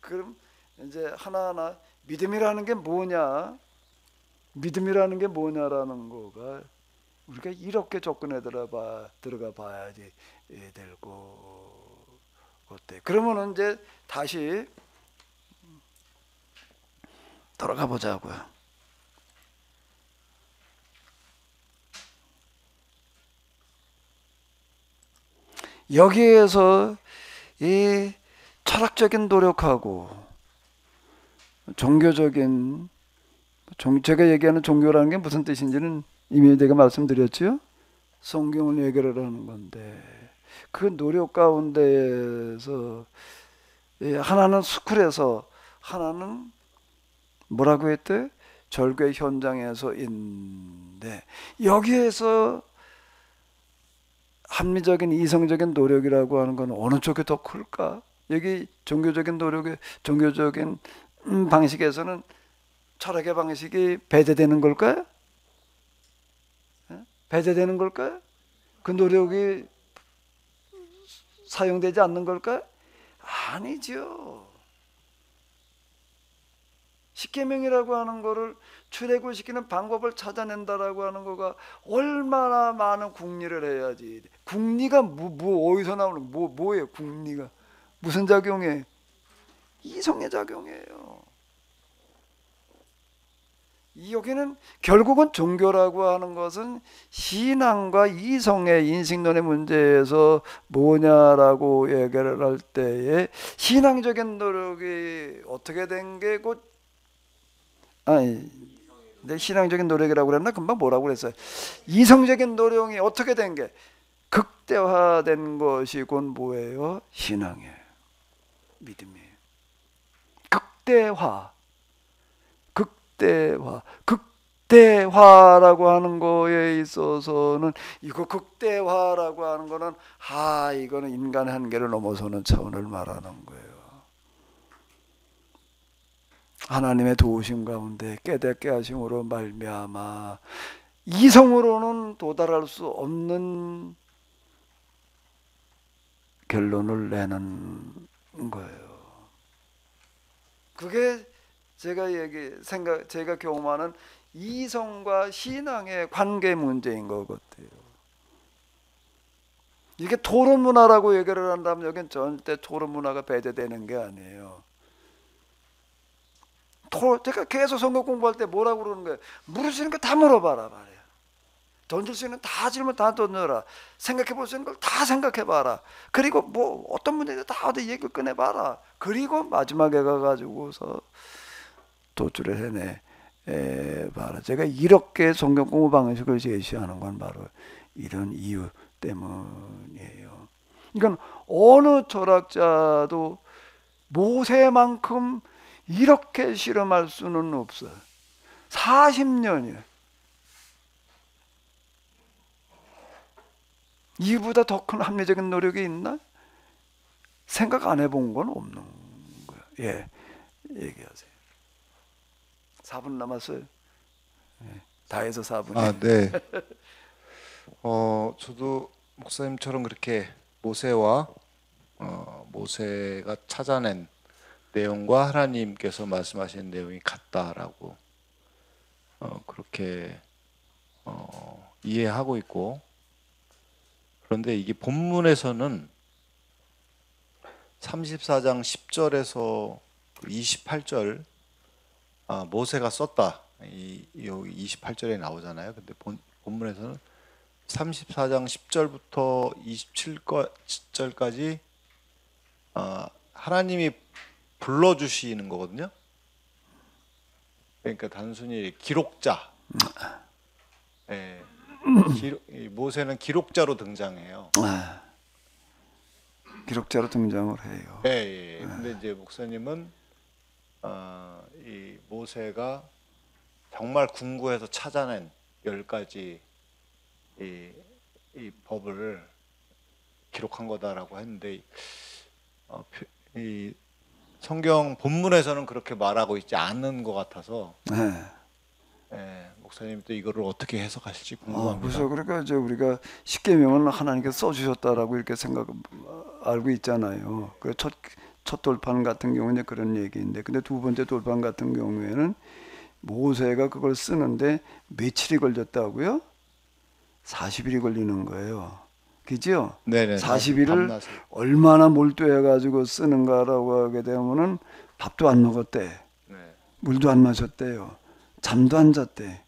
Speaker 1: 그럼 이제 하나하나 믿음이라는 게 뭐냐, 믿음이라는 게 뭐냐라는 거가 우리가 이렇게 접근해 들어가 봐야지 될 거 같아. 그러면은 이제 다시 돌아가 보자고요. 여기에서 이 철학적인 노력하고 종교적인, 제가 얘기하는 종교라는 게 무슨 뜻인지는 이미 내가 말씀드렸죠. 성경을 얘기를 하는 건데 그 노력 가운데에서 하나는 스쿨에서, 하나는 뭐라고 했대? 절교의 현장에서 있는데, 여기에서 합리적인 이성적인 노력이라고 하는 건 어느 쪽이 더 클까? 여기 종교적인 노력의 종교적인 방식에서는 철학의 방식이 배제되는 걸까요? 배제되는 걸까요? 그 노력이 사용되지 않는 걸까요? 아니죠. 십계명이라고 하는 거를 출애굽시키는 방법을 찾아낸다라고 하는 거가 얼마나 많은 궁리를 해야지. 궁리가 어디서 나오는 뭐예요? 궁리가 무슨 작용이에요? 이성의 작용이에요. 여기는 결국은 종교라고 하는 것은 신앙과 이성의 인식론의 문제에서 뭐냐라고 얘기를 할 때에 신앙적인 노력이 어떻게 된 게 곧, 내 신앙적인 노력이라고 그랬나? 금방 뭐라고 그랬어요? 이성적인 노력이 어떻게 된 게 극대화된 것이 곧 뭐예요? 신앙이에요. 믿음이에요. 극대화라고 하는 거에 있어서는, 이거 극대화라고 하는 거는 이거는 인간의 한계를 넘어서는 차원을 말하는 거예요. 하나님의 도우심 가운데 깨닫게 하심으로 말미암아 이성으로는 도달할 수 없는 결론을 내는 거예요. 그게 제가 경험하는 이성과 신앙의 관계 문제인 것 같아요. 이게 토론 문화라고 얘기를 한다면 여긴 절대 토론 문화가 배제되는 게 아니에요. 제가 계속 성경 공부할 때 뭐라고 그러는 거예요? 물을 수 있는 거 다 물어봐라 말이야. 던질 수 있는 다 질문 다 던져라. 생각해 볼 수 있는 걸 다 생각해 봐라. 그리고 뭐 어떤 문제든 다 어디 얘기를 꺼내 봐라. 그리고 마지막에 가가지고서 도출을 해내 봐라. 제가 이렇게 성경 공부 방식을 제시하는 건 바로 이런 이유 때문이에요. 그러니까 어느 철학자도 모세만큼 이렇게 실험할 수는 없어요. 40년이에요. 이보다 더 큰 합리적인 노력이 있나? 생각 안 해본 건 없는 거예요. 예, 얘기하세요. 4분 남았어요. 예, 다 해서 4분.
Speaker 3: 네. 저도 목사님처럼 그렇게 모세와 모세가 찾아낸 내용과 하나님께서 말씀하신 내용이 같다라고 그렇게 이해하고 있고, 그런데 이게 본문에서는 34장 10절에서 28절 모세가 썼다, 여기 28절에 나오잖아요. 근데 본문에서는 34장 10절부터 27절까지 하나님이 불러주시는 거거든요. 그러니까 단순히 기록자, 예, 모세는 기록자로 등장해요.
Speaker 1: 기록자로 등장을 해요.
Speaker 3: 예. 근데 이제 목사님은 이 모세가 정말 궁구해서 찾아낸 10가지 이 법을 기록한 거다라고 했는데, 이 성경 본문에서는 그렇게 말하고 있지 않은 것 같아서 목사님 또 이거를 어떻게 해석하실지 궁금합니다.
Speaker 1: 그래서 그러니까 이제 우리가 십계명은 하나님께서 써주셨다라고 이렇게 알고 있잖아요. 그 첫 돌판 같은 경우는 그런 얘기인데, 근데 두 번째 돌판 같은 경우에는 모세가 그걸 쓰는데 며칠이 걸렸다고요? 40일이 걸리는 거예요. 그죠?
Speaker 3: 네네.
Speaker 1: 40일을 얼마나 몰두해가지고 쓰는가라고 하게 되면은 밥도 안 먹었대.
Speaker 3: 네.
Speaker 1: 물도 안 마셨대요. 잠도 안 잤대.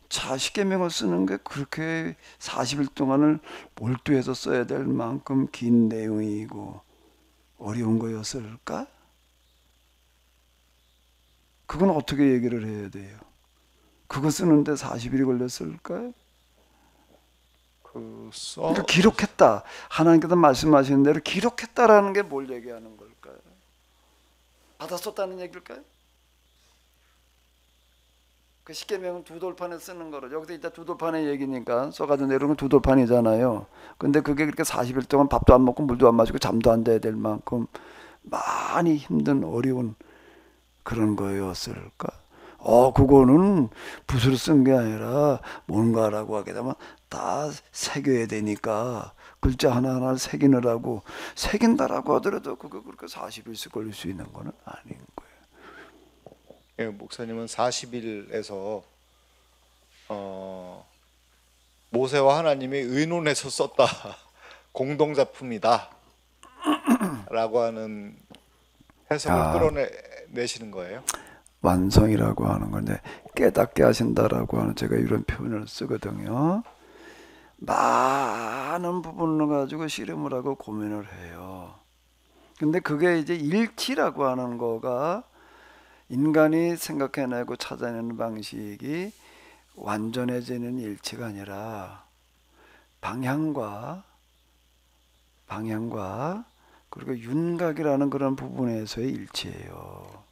Speaker 1: 자, 십계명을 쓰는 게 그렇게 40일 동안을 몰두해서 써야 될 만큼 긴 내용이고 어려운 거였을까? 그건 어떻게 얘기를 해야 돼요? 그거 쓰는데 40일이 걸렸을까요? 그러니까 기록했다. 하나님께서 말씀하시는 대로 기록했다라는 게 뭘 얘기하는 걸까요? 받아 썼다는 얘기일까요? 그 십계명은 두 돌판에 쓰는 거로, 여기서 일단 두 돌판의 얘기니까 써가지고 내려오는 건 두 돌판이잖아요. 근데 그게 그렇게 40일 동안 밥도 안 먹고 물도 안 마시고 잠도 안 자야 될 만큼 많이 힘든 어려운 그런 거였을까? 그거는 붓으로 쓴 게 아니라 뭔가라고 하게 되면 다 새겨야 되니까 글자 하나하나를 새기느라고 새긴다라고 하더라도 그거 그렇게 40일씩 걸릴 수 있는 거는 아닌 거예요.
Speaker 3: 예, 목사님은 40일에서 모세와 하나님이 의논해서 썼다, 공동작품이다 라고 하는 해석을 끌어내시는 거예요?
Speaker 1: 완성이라고 하는 건데, 깨닫게 하신다라고 하는, 제가 이런 표현을 쓰거든요. 많은 부분을 가지고 씨름을 하고 고민을 해요. 근데 그게 이제 일치라고 하는 거가 인간이 생각해내고 찾아내는 방식이 완전해지는 일치가 아니라 방향과 그리고 윤곽이라는 그런 부분에서의 일치예요.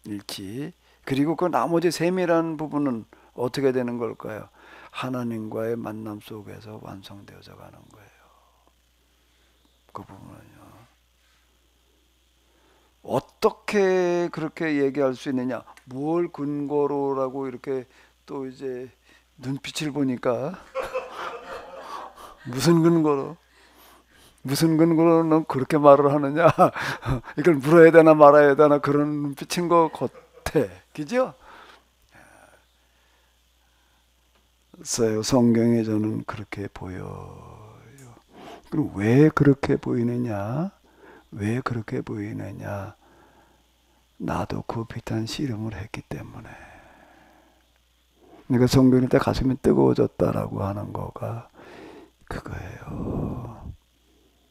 Speaker 1: 일치. 그리고 그 나머지 세밀한 부분은 어떻게 되는 걸까요? 하나님과의 만남 속에서 완성되어져 가는 거예요. 그 부분은요. 어떻게 그렇게 얘기할 수 있느냐? 뭘 근거로라고 이렇게 또 이제 눈빛을 보니까 무슨 근거로는 그렇게 말을 하느냐? 이걸 물어야 되나 말아야 되나 그런 눈빛인 것 같아. 그죠? 성경에 저는 그렇게 보여요. 그럼 왜 그렇게 보이느냐? 왜 그렇게 보이느냐? 나도 그 비슷한 씨름을 했기 때문에. 내가 성경 읽을 때 가슴이 뜨거워졌다라고 하는 거가 그거예요.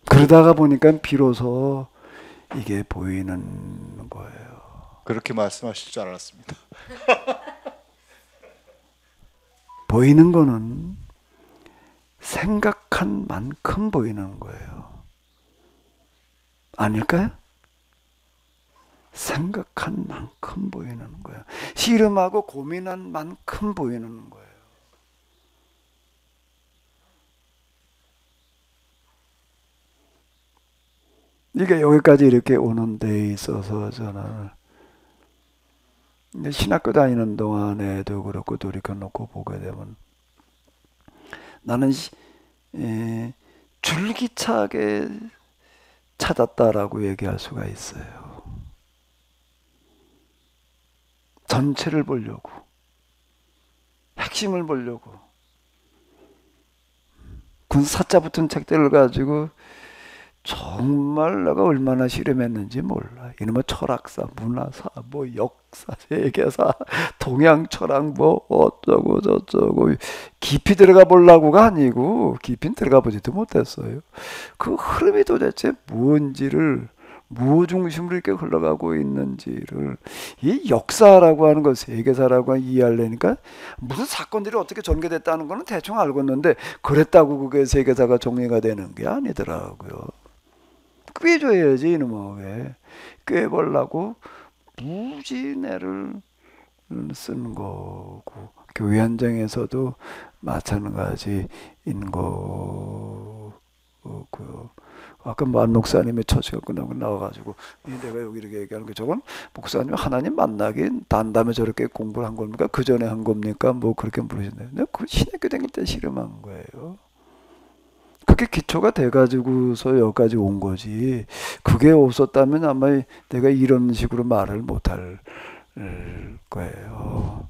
Speaker 1: 그러다가 보니까 비로소 이게 보이는 거예요.
Speaker 3: 그렇게 말씀하실 줄 알았습니다.
Speaker 1: 보이는 거는 생각한 만큼 보이는 거예요. 아닐까요? 생각한 만큼 보이는 거예요. 씨름하고 고민한 만큼 보이는 거예요. 이게 여기까지 이렇게 오는 데 있어서 저는 신학교 다니는 동안에도 그렇고 돌이켜놓고 보게 되면 나는 줄기차게 찾았다라고 얘기할 수가 있어요. 전체를 보려고, 핵심을 보려고 군 사자 붙은 책들을 가지고 정말 내가 얼마나 실험했는지 몰라. 이놈의 철학사, 문화사, 뭐 역사, 세계사, 동양 철학 뭐 어쩌고 저쩌고 깊이 들어가 보려고가 아니고 깊이 들어가 보지도 못했어요. 그 흐름이 도대체 뭔지를, 무엇 중심으로 이렇게 흘러가고 있는지를, 이 역사라고 하는 거, 세계사라고 이해하려니까 무슨 사건들이 어떻게 전개됐다는 거는 대충 알고 있는데 그랬다고 그게 세계사가 정리가 되는 게 아니더라고요. 꿰줘야지 이놈아. 왜 꿰보려고 무진애를 쓰는 거고, 교회 현장에서도 마찬가지인 거고요. 아까 만 목사님의 처치가 끝나고 나와가지고 내가 여기 이렇게 얘기하는 게, 저건 목사님 하나님 만나긴 단담에 저렇게 공부를 한 겁니까? 그 전에 한 겁니까? 뭐 그렇게 물으신다요. 근데 그 신학교 다닐 때 실험한 거예요. 그게 기초가 돼가지고서 여기까지 온 거지. 그게 없었다면 아마 내가 이런 식으로 말을 못할 거예요.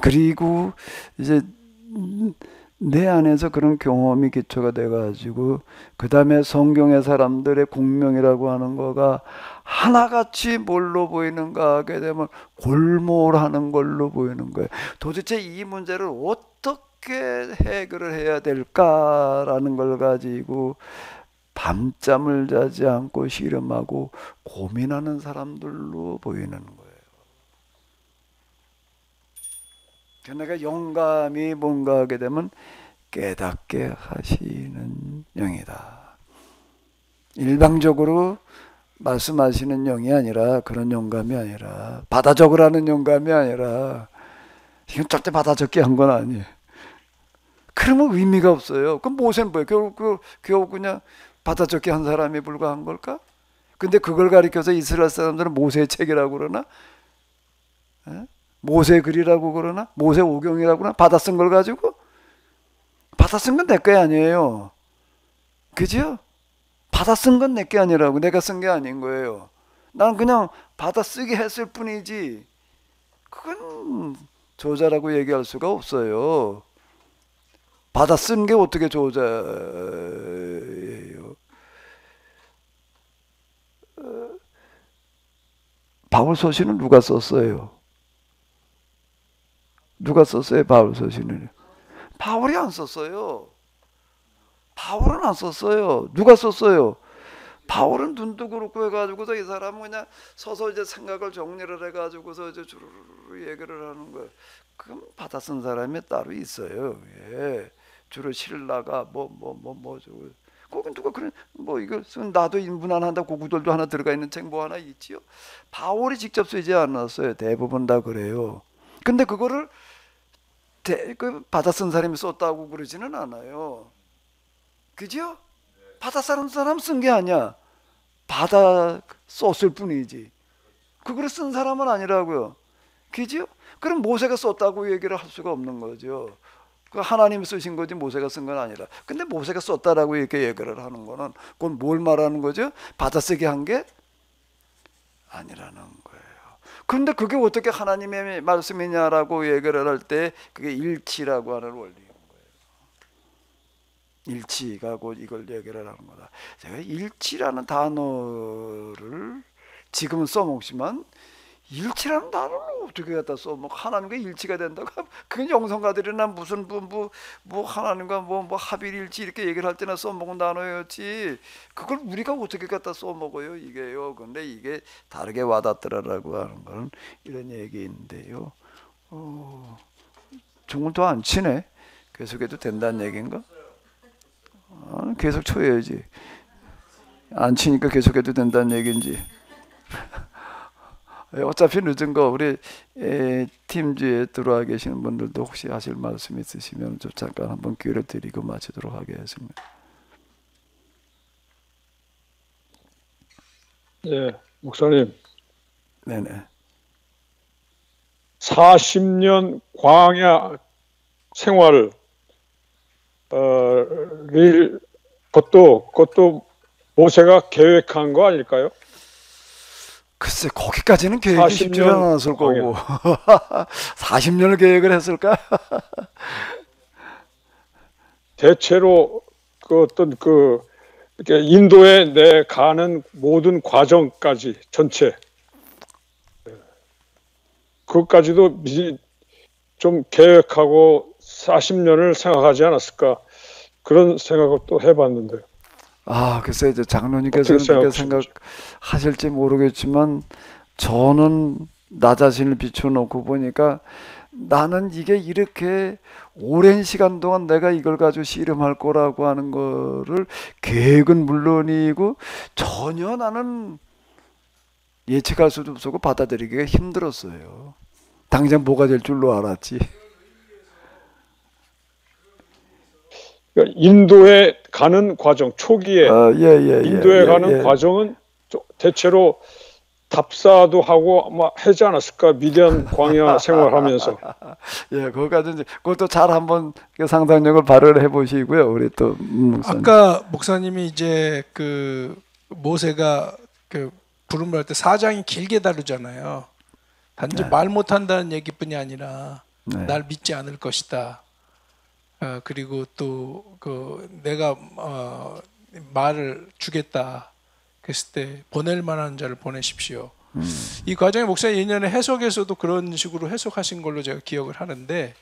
Speaker 1: 그리고 이제 내 안에서 그런 경험이 기초가 돼가지고 그 다음에 성경의 사람들의 공명이라고 하는 거가 하나같이 뭘로 보이는가 하게 되면 골몰하는 걸로 보이는 거예요. 도대체 이 문제를 어떻게 해결을 해야 될까라는 걸 가지고 밤잠을 자지 않고 실험하고 고민하는 사람들로 보이는 거예요. 내가 영감이 뭔가 하게 되면 깨닫게 하시는 영이다. 일방적으로 말씀하시는 영이 아니라, 그런 영감이 아니라, 받아 적으라는 영감이 아니라, 이건 절대 받아 적게 한 건 아니에요. 그러면 의미가 없어요. 그럼 모세는 뭐예요? 겨우 그냥 받아 적게 한 사람이 불과한 걸까? 근데 그걸 가리켜서 이스라엘 사람들은 모세의 책이라고 그러나? 에? 모세 글이라고 그러나? 모세 오경이라고 그러나? 받아 쓴 걸 가지고? 받아 쓴 건 내 게 아니에요. 그죠? 받아 쓴 건 내 게 아니라고. 내가 쓴 게 아닌 거예요. 난 그냥 받아 쓰게 했을 뿐이지 그건 저자라고 얘기할 수가 없어요. 받아 쓴 게 어떻게 저자예요? 바울 서신은 누가 썼어요? 누가 썼어요? 바울 서신을? 바울이 안 썼어요. 바울은 안 썼어요. 누가 썼어요? 바울은 눈도 그렇고 해가지고서 이 사람은 그냥 서서 이제 생각을 정리를 해가지고서 이제 주르르 얘기를 하는 거예요. 그럼 받아 쓴 사람이 따로 있어요. 예. 주로 신라가 거기 누가 그런 뭐 이거 쓴 나도 인문안한다 고구들도 하나 들어가 있는 책 뭐 하나 있지요. 바울이 직접 쓰지 않았어요. 대부분 다 그래요. 근데 그거를 받아 쓴 사람이 썼다고 그러지는 않아요. 그죠? 받아 쓴 사람 쓴 게 아니야. 받아 썼을 뿐이지. 그거를 쓴 사람은 아니라고요. 그죠? 그럼 모세가 썼다고 얘기를 할 수가 없는 거죠. 그 하나님이 쓰신 거지 모세가 쓴 건 아니라. 근데 모세가 썼다라고 이렇게 얘기를 하는 거는 그건 뭘 말하는 거죠? 받아쓰기 한 게 아니라는 거예요. 그런데 그게 어떻게 하나님의 말씀이냐라고 얘기를 할 때 그게 일치라고 하는 원리인 거예요. 일치가 곧 이걸 얘기를 하는 거다. 제가 일치라는 단어를 지금은 써먹지만 일치라는 단어를 어떻게 갖다 써? 뭐 하나님과 일치가 된다고? 그건 영성가들이나 무슨 뭐 하나님과 뭐 합일일치 이렇게 얘기를 할 때나 써먹은 단어였지. 그걸 우리가 어떻게 갖다 써먹어요? 이게요. 근데 이게 다르게 와닿더라라고 하는 거는 이런 얘기인데요. 정말 더 안 치네. 계속해도 된다는 얘기인가? 계속 쳐야지. 안 치니까 계속해도 된다는 얘기인지. 어차피 늦은 거 우리 팀주에 들어와 계시는 분들도 혹시 하실 말씀 있으시면 좀 잠깐 한번 기회를 드리고 마치도록 하겠습니다.
Speaker 5: 네, 목사님.
Speaker 1: 네네.
Speaker 5: 40년 광야 생활을 그것도 모세가 계획한 거 아닐까요?
Speaker 1: 글쎄 거기까지는 계획이
Speaker 5: 40년
Speaker 1: 쉽지 않았을 거고 40년을 계획을 했을까?
Speaker 5: 대체로 그 어떤 그 이렇게 인도에 내 가는 모든 과정까지 전체 그것까지도 좀 계획하고 40년을 생각하지 않았을까 그런 생각을 또 해봤는데
Speaker 1: 아, 글쎄 이제 장로님께서는
Speaker 5: 어떻게
Speaker 1: 그렇게
Speaker 5: 생각하십니까?
Speaker 1: 생각하실지 모르겠지만 저는 나 자신을 비춰놓고 보니까 나는 이게 이렇게 오랜 시간 동안 내가 이걸 가지고 씨름할 거라고 하는 거를 계획은 물론이고 전혀 나는 예측할 수도 없었고 받아들이기가 힘들었어요. 당장 뭐가 될 줄로 알았지.
Speaker 5: 그러니까 인도에 가는 과정 초기에 인도에 가는
Speaker 1: 예.
Speaker 5: 과정은 대체로 답사도 하고 아마 하지 않았을까 미디안 광야 생활하면서
Speaker 1: 예, 거기까지 이제 그것도 잘 한번 그 상상력을 발휘해 보시고요. 우리 또 목사님.
Speaker 6: 아까 목사님이 이제 그 모세가 그 부름을 할 때 사장이 길게 다루잖아요. 단지
Speaker 1: 네.
Speaker 6: 말 못한다는 얘기뿐이 아니라
Speaker 1: 네.
Speaker 6: 날 믿지 않을 것이다. 그리고 또 그 내가 말을 주겠다. 그랬을 때 보낼 만한 자를 보내십시오. 이 과정에 목사님 예년에 해석에서도 그런 식으로 해석하신 걸로 제가 기억을 하는데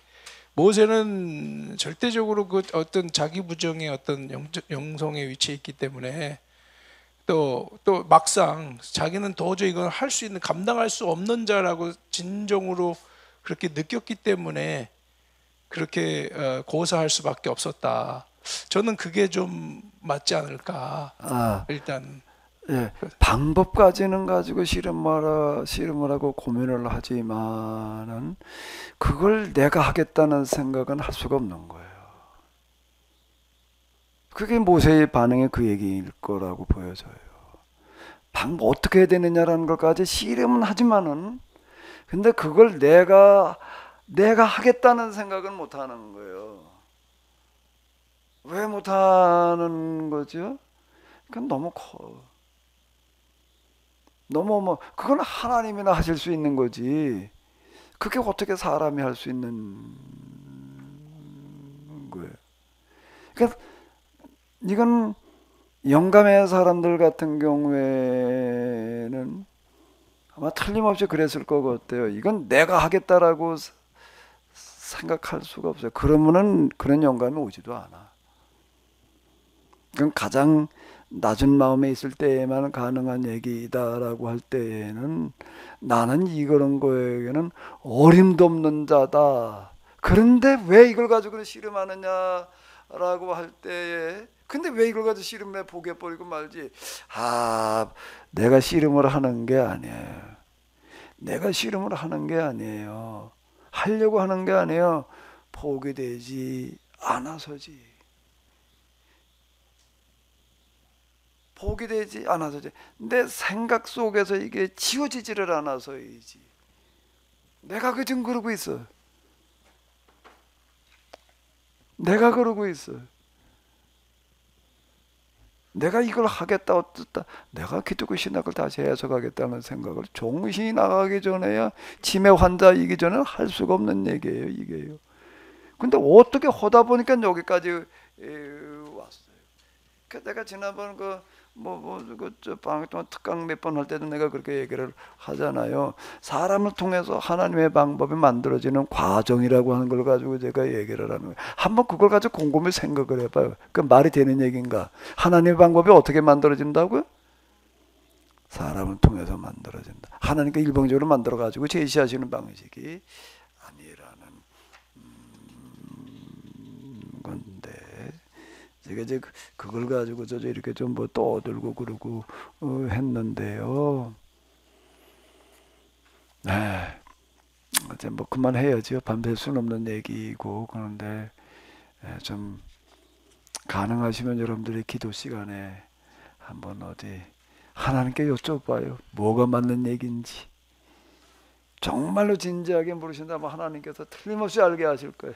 Speaker 6: 모세는 절대적으로 그 어떤 자기 부정의 어떤 영성의 위치에 있기 때문에 또 막상 자기는 도저히 이건 할 수 있는 감당할 수 없는 자라고 진정으로 그렇게 느꼈기 때문에 그렇게 고사할 수밖에 없었다. 저는 그게 좀 맞지 않을까. 일단
Speaker 1: 예, 방법까지는 가지고 씨름을 하고 고민을 하지만은 그걸 내가 하겠다는 생각은 할 수가 없는 거예요. 그게 모세의 반응이 그 얘기일 거라고 보여져요. 방법 어떻게 해야 되느냐라는 것까지 씨름은 하지만은 근데 그걸 내가 하겠다는 생각은 못 하는 거예요. 왜 못 하는 거죠? 그건 너무 커. 너무 그건 하나님이나 하실 수 있는 거지. 그게 어떻게 사람이 할 수 있는 거예요. 그러니까 이건 영감의 사람들 같은 경우에는 아마 틀림없이 그랬을 것 같아요. 이건 내가 하겠다라고 생각할 수가 없어요. 그러면은 그런 영감이 오지도 않아. 그건 가장 낮은 마음에 있을 때에만 가능한 얘기다라고 할 때에는 나는 이런 거에게는 어림도 없는 자다. 그런데 왜 이걸 가지고 씨름하느냐라고 할 때에 근데 왜 이걸 가지고 씨름해 포기해버리고 말지. 내가 씨름을 하는 게 아니에요. 내가 씨름을 하는 게 아니에요. 하려고 하는 게 아니에요. 포기되지 않아서지. 포기되지 않아서지. 내 생각 속에서 이게 지워지지를 않아서이지. 내가 지금 그러고 있어. 내가 그러고 있어. 내가 이걸 하겠다 어떻다. 내가 기독교 신학을 다시 해석하겠다는 생각을 정신이 나가기 전에야 치매 환자이기 전에는 할 수가 없는 얘기예요. 이게요. 근데 어떻게 하다 보니까 여기까지 왔어요. 내가 지난번 방학 동안 특강 몇 번 할 때도 내가 그렇게 얘기를 하잖아요. 사람을 통해서 하나님의 방법이 만들어지는 과정이라고 하는 걸 가지고 제가 얘기를 하는 거예요. 한번 그걸 가지고 곰곰이 생각을 해봐요. 그 말이 되는 얘기인가? 하나님의 방법이 어떻게 만들어진다고요? 사람을 통해서 만들어진다. 하나님께 일방적으로 만들어 가지고 제시하시는 방식이 아니라는 건데. 제가 이제 그걸 가지고 이렇게 좀 떠들고 그러고 했는데요. 이제 그만해야죠. 밤샐 수는 없는 얘기고 그런데 좀 가능하시면 여러분들의 기도 시간에 한번 어디 하나님께 여쭤봐요. 뭐가 맞는 얘기인지. 정말로 진지하게 물으신다면 하나님께서 틀림없이 알게 하실 거예요.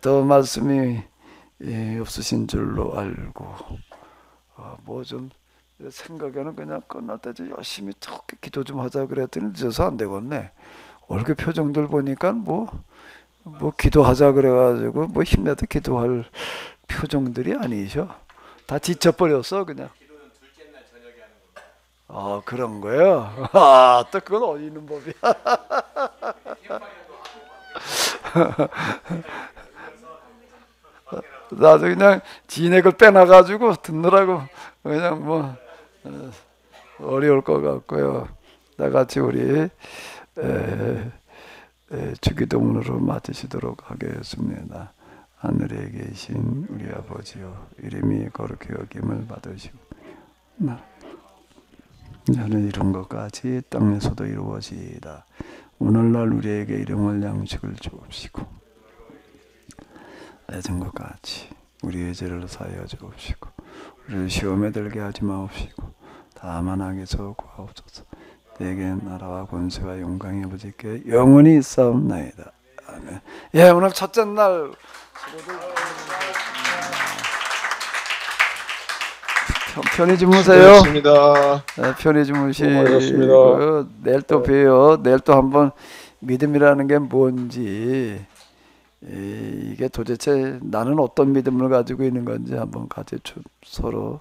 Speaker 1: 더 말씀이 없으신 줄로 알고 뭐 좀 생각에는 그냥 끝날 때 열심히 tok 기도 좀 하자 그랬더니 늦어서 안 되겠네. 얼굴 표정들 보니까 뭐 기도하자 그래가지고 뭐 힘내도 기도할 표정들이 아니셔. 다 지쳐버렸어 그냥. 그런 거예요? 또 그건 어디 있는 법이야? 나도 그냥 진액을 빼놔가지고 듣느라고 그냥 뭐 어려울 것 같고요. 나같이 우리 주기도문으로 마치시도록 하겠습니다. 하늘에 계신 우리 아버지여, 이름이 거룩히 여김을 받으시고 나는 이룬 것 같이 땅에서도 이루어지이다. 오늘날 우리에게 일용할 양식을 주옵시고 애전 것 같이 우리의 죄를 사하여 주옵시고 우리를 시험에 들게 하지 마옵시고 다만 악에서 구하옵소서. 내게 나라와 권세와 영광이 아버지께 영원히 있사옵나이다. 아멘. 예, 오늘 첫째 날 편히 주무세요.
Speaker 5: 수고하셨습니다.
Speaker 1: 네, 편히
Speaker 5: 수고하셨습니다.
Speaker 1: 주무시고 내일 또 봬요. 내일 또 한번 믿음이라는 게 뭔지 이게 도대체 나는 어떤 믿음을 가지고 있는 건지 한번 같이 서로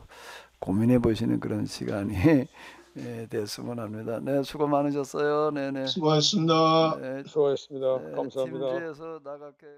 Speaker 1: 고민해 보시는 그런 시간이 됐으면 합니다. 네, 수고 많으셨어요. 네네.
Speaker 5: 수고하셨습니다.
Speaker 1: 네,
Speaker 5: 수고하셨습니다. 감사합니다.
Speaker 1: 팀즈에서 나갈게요.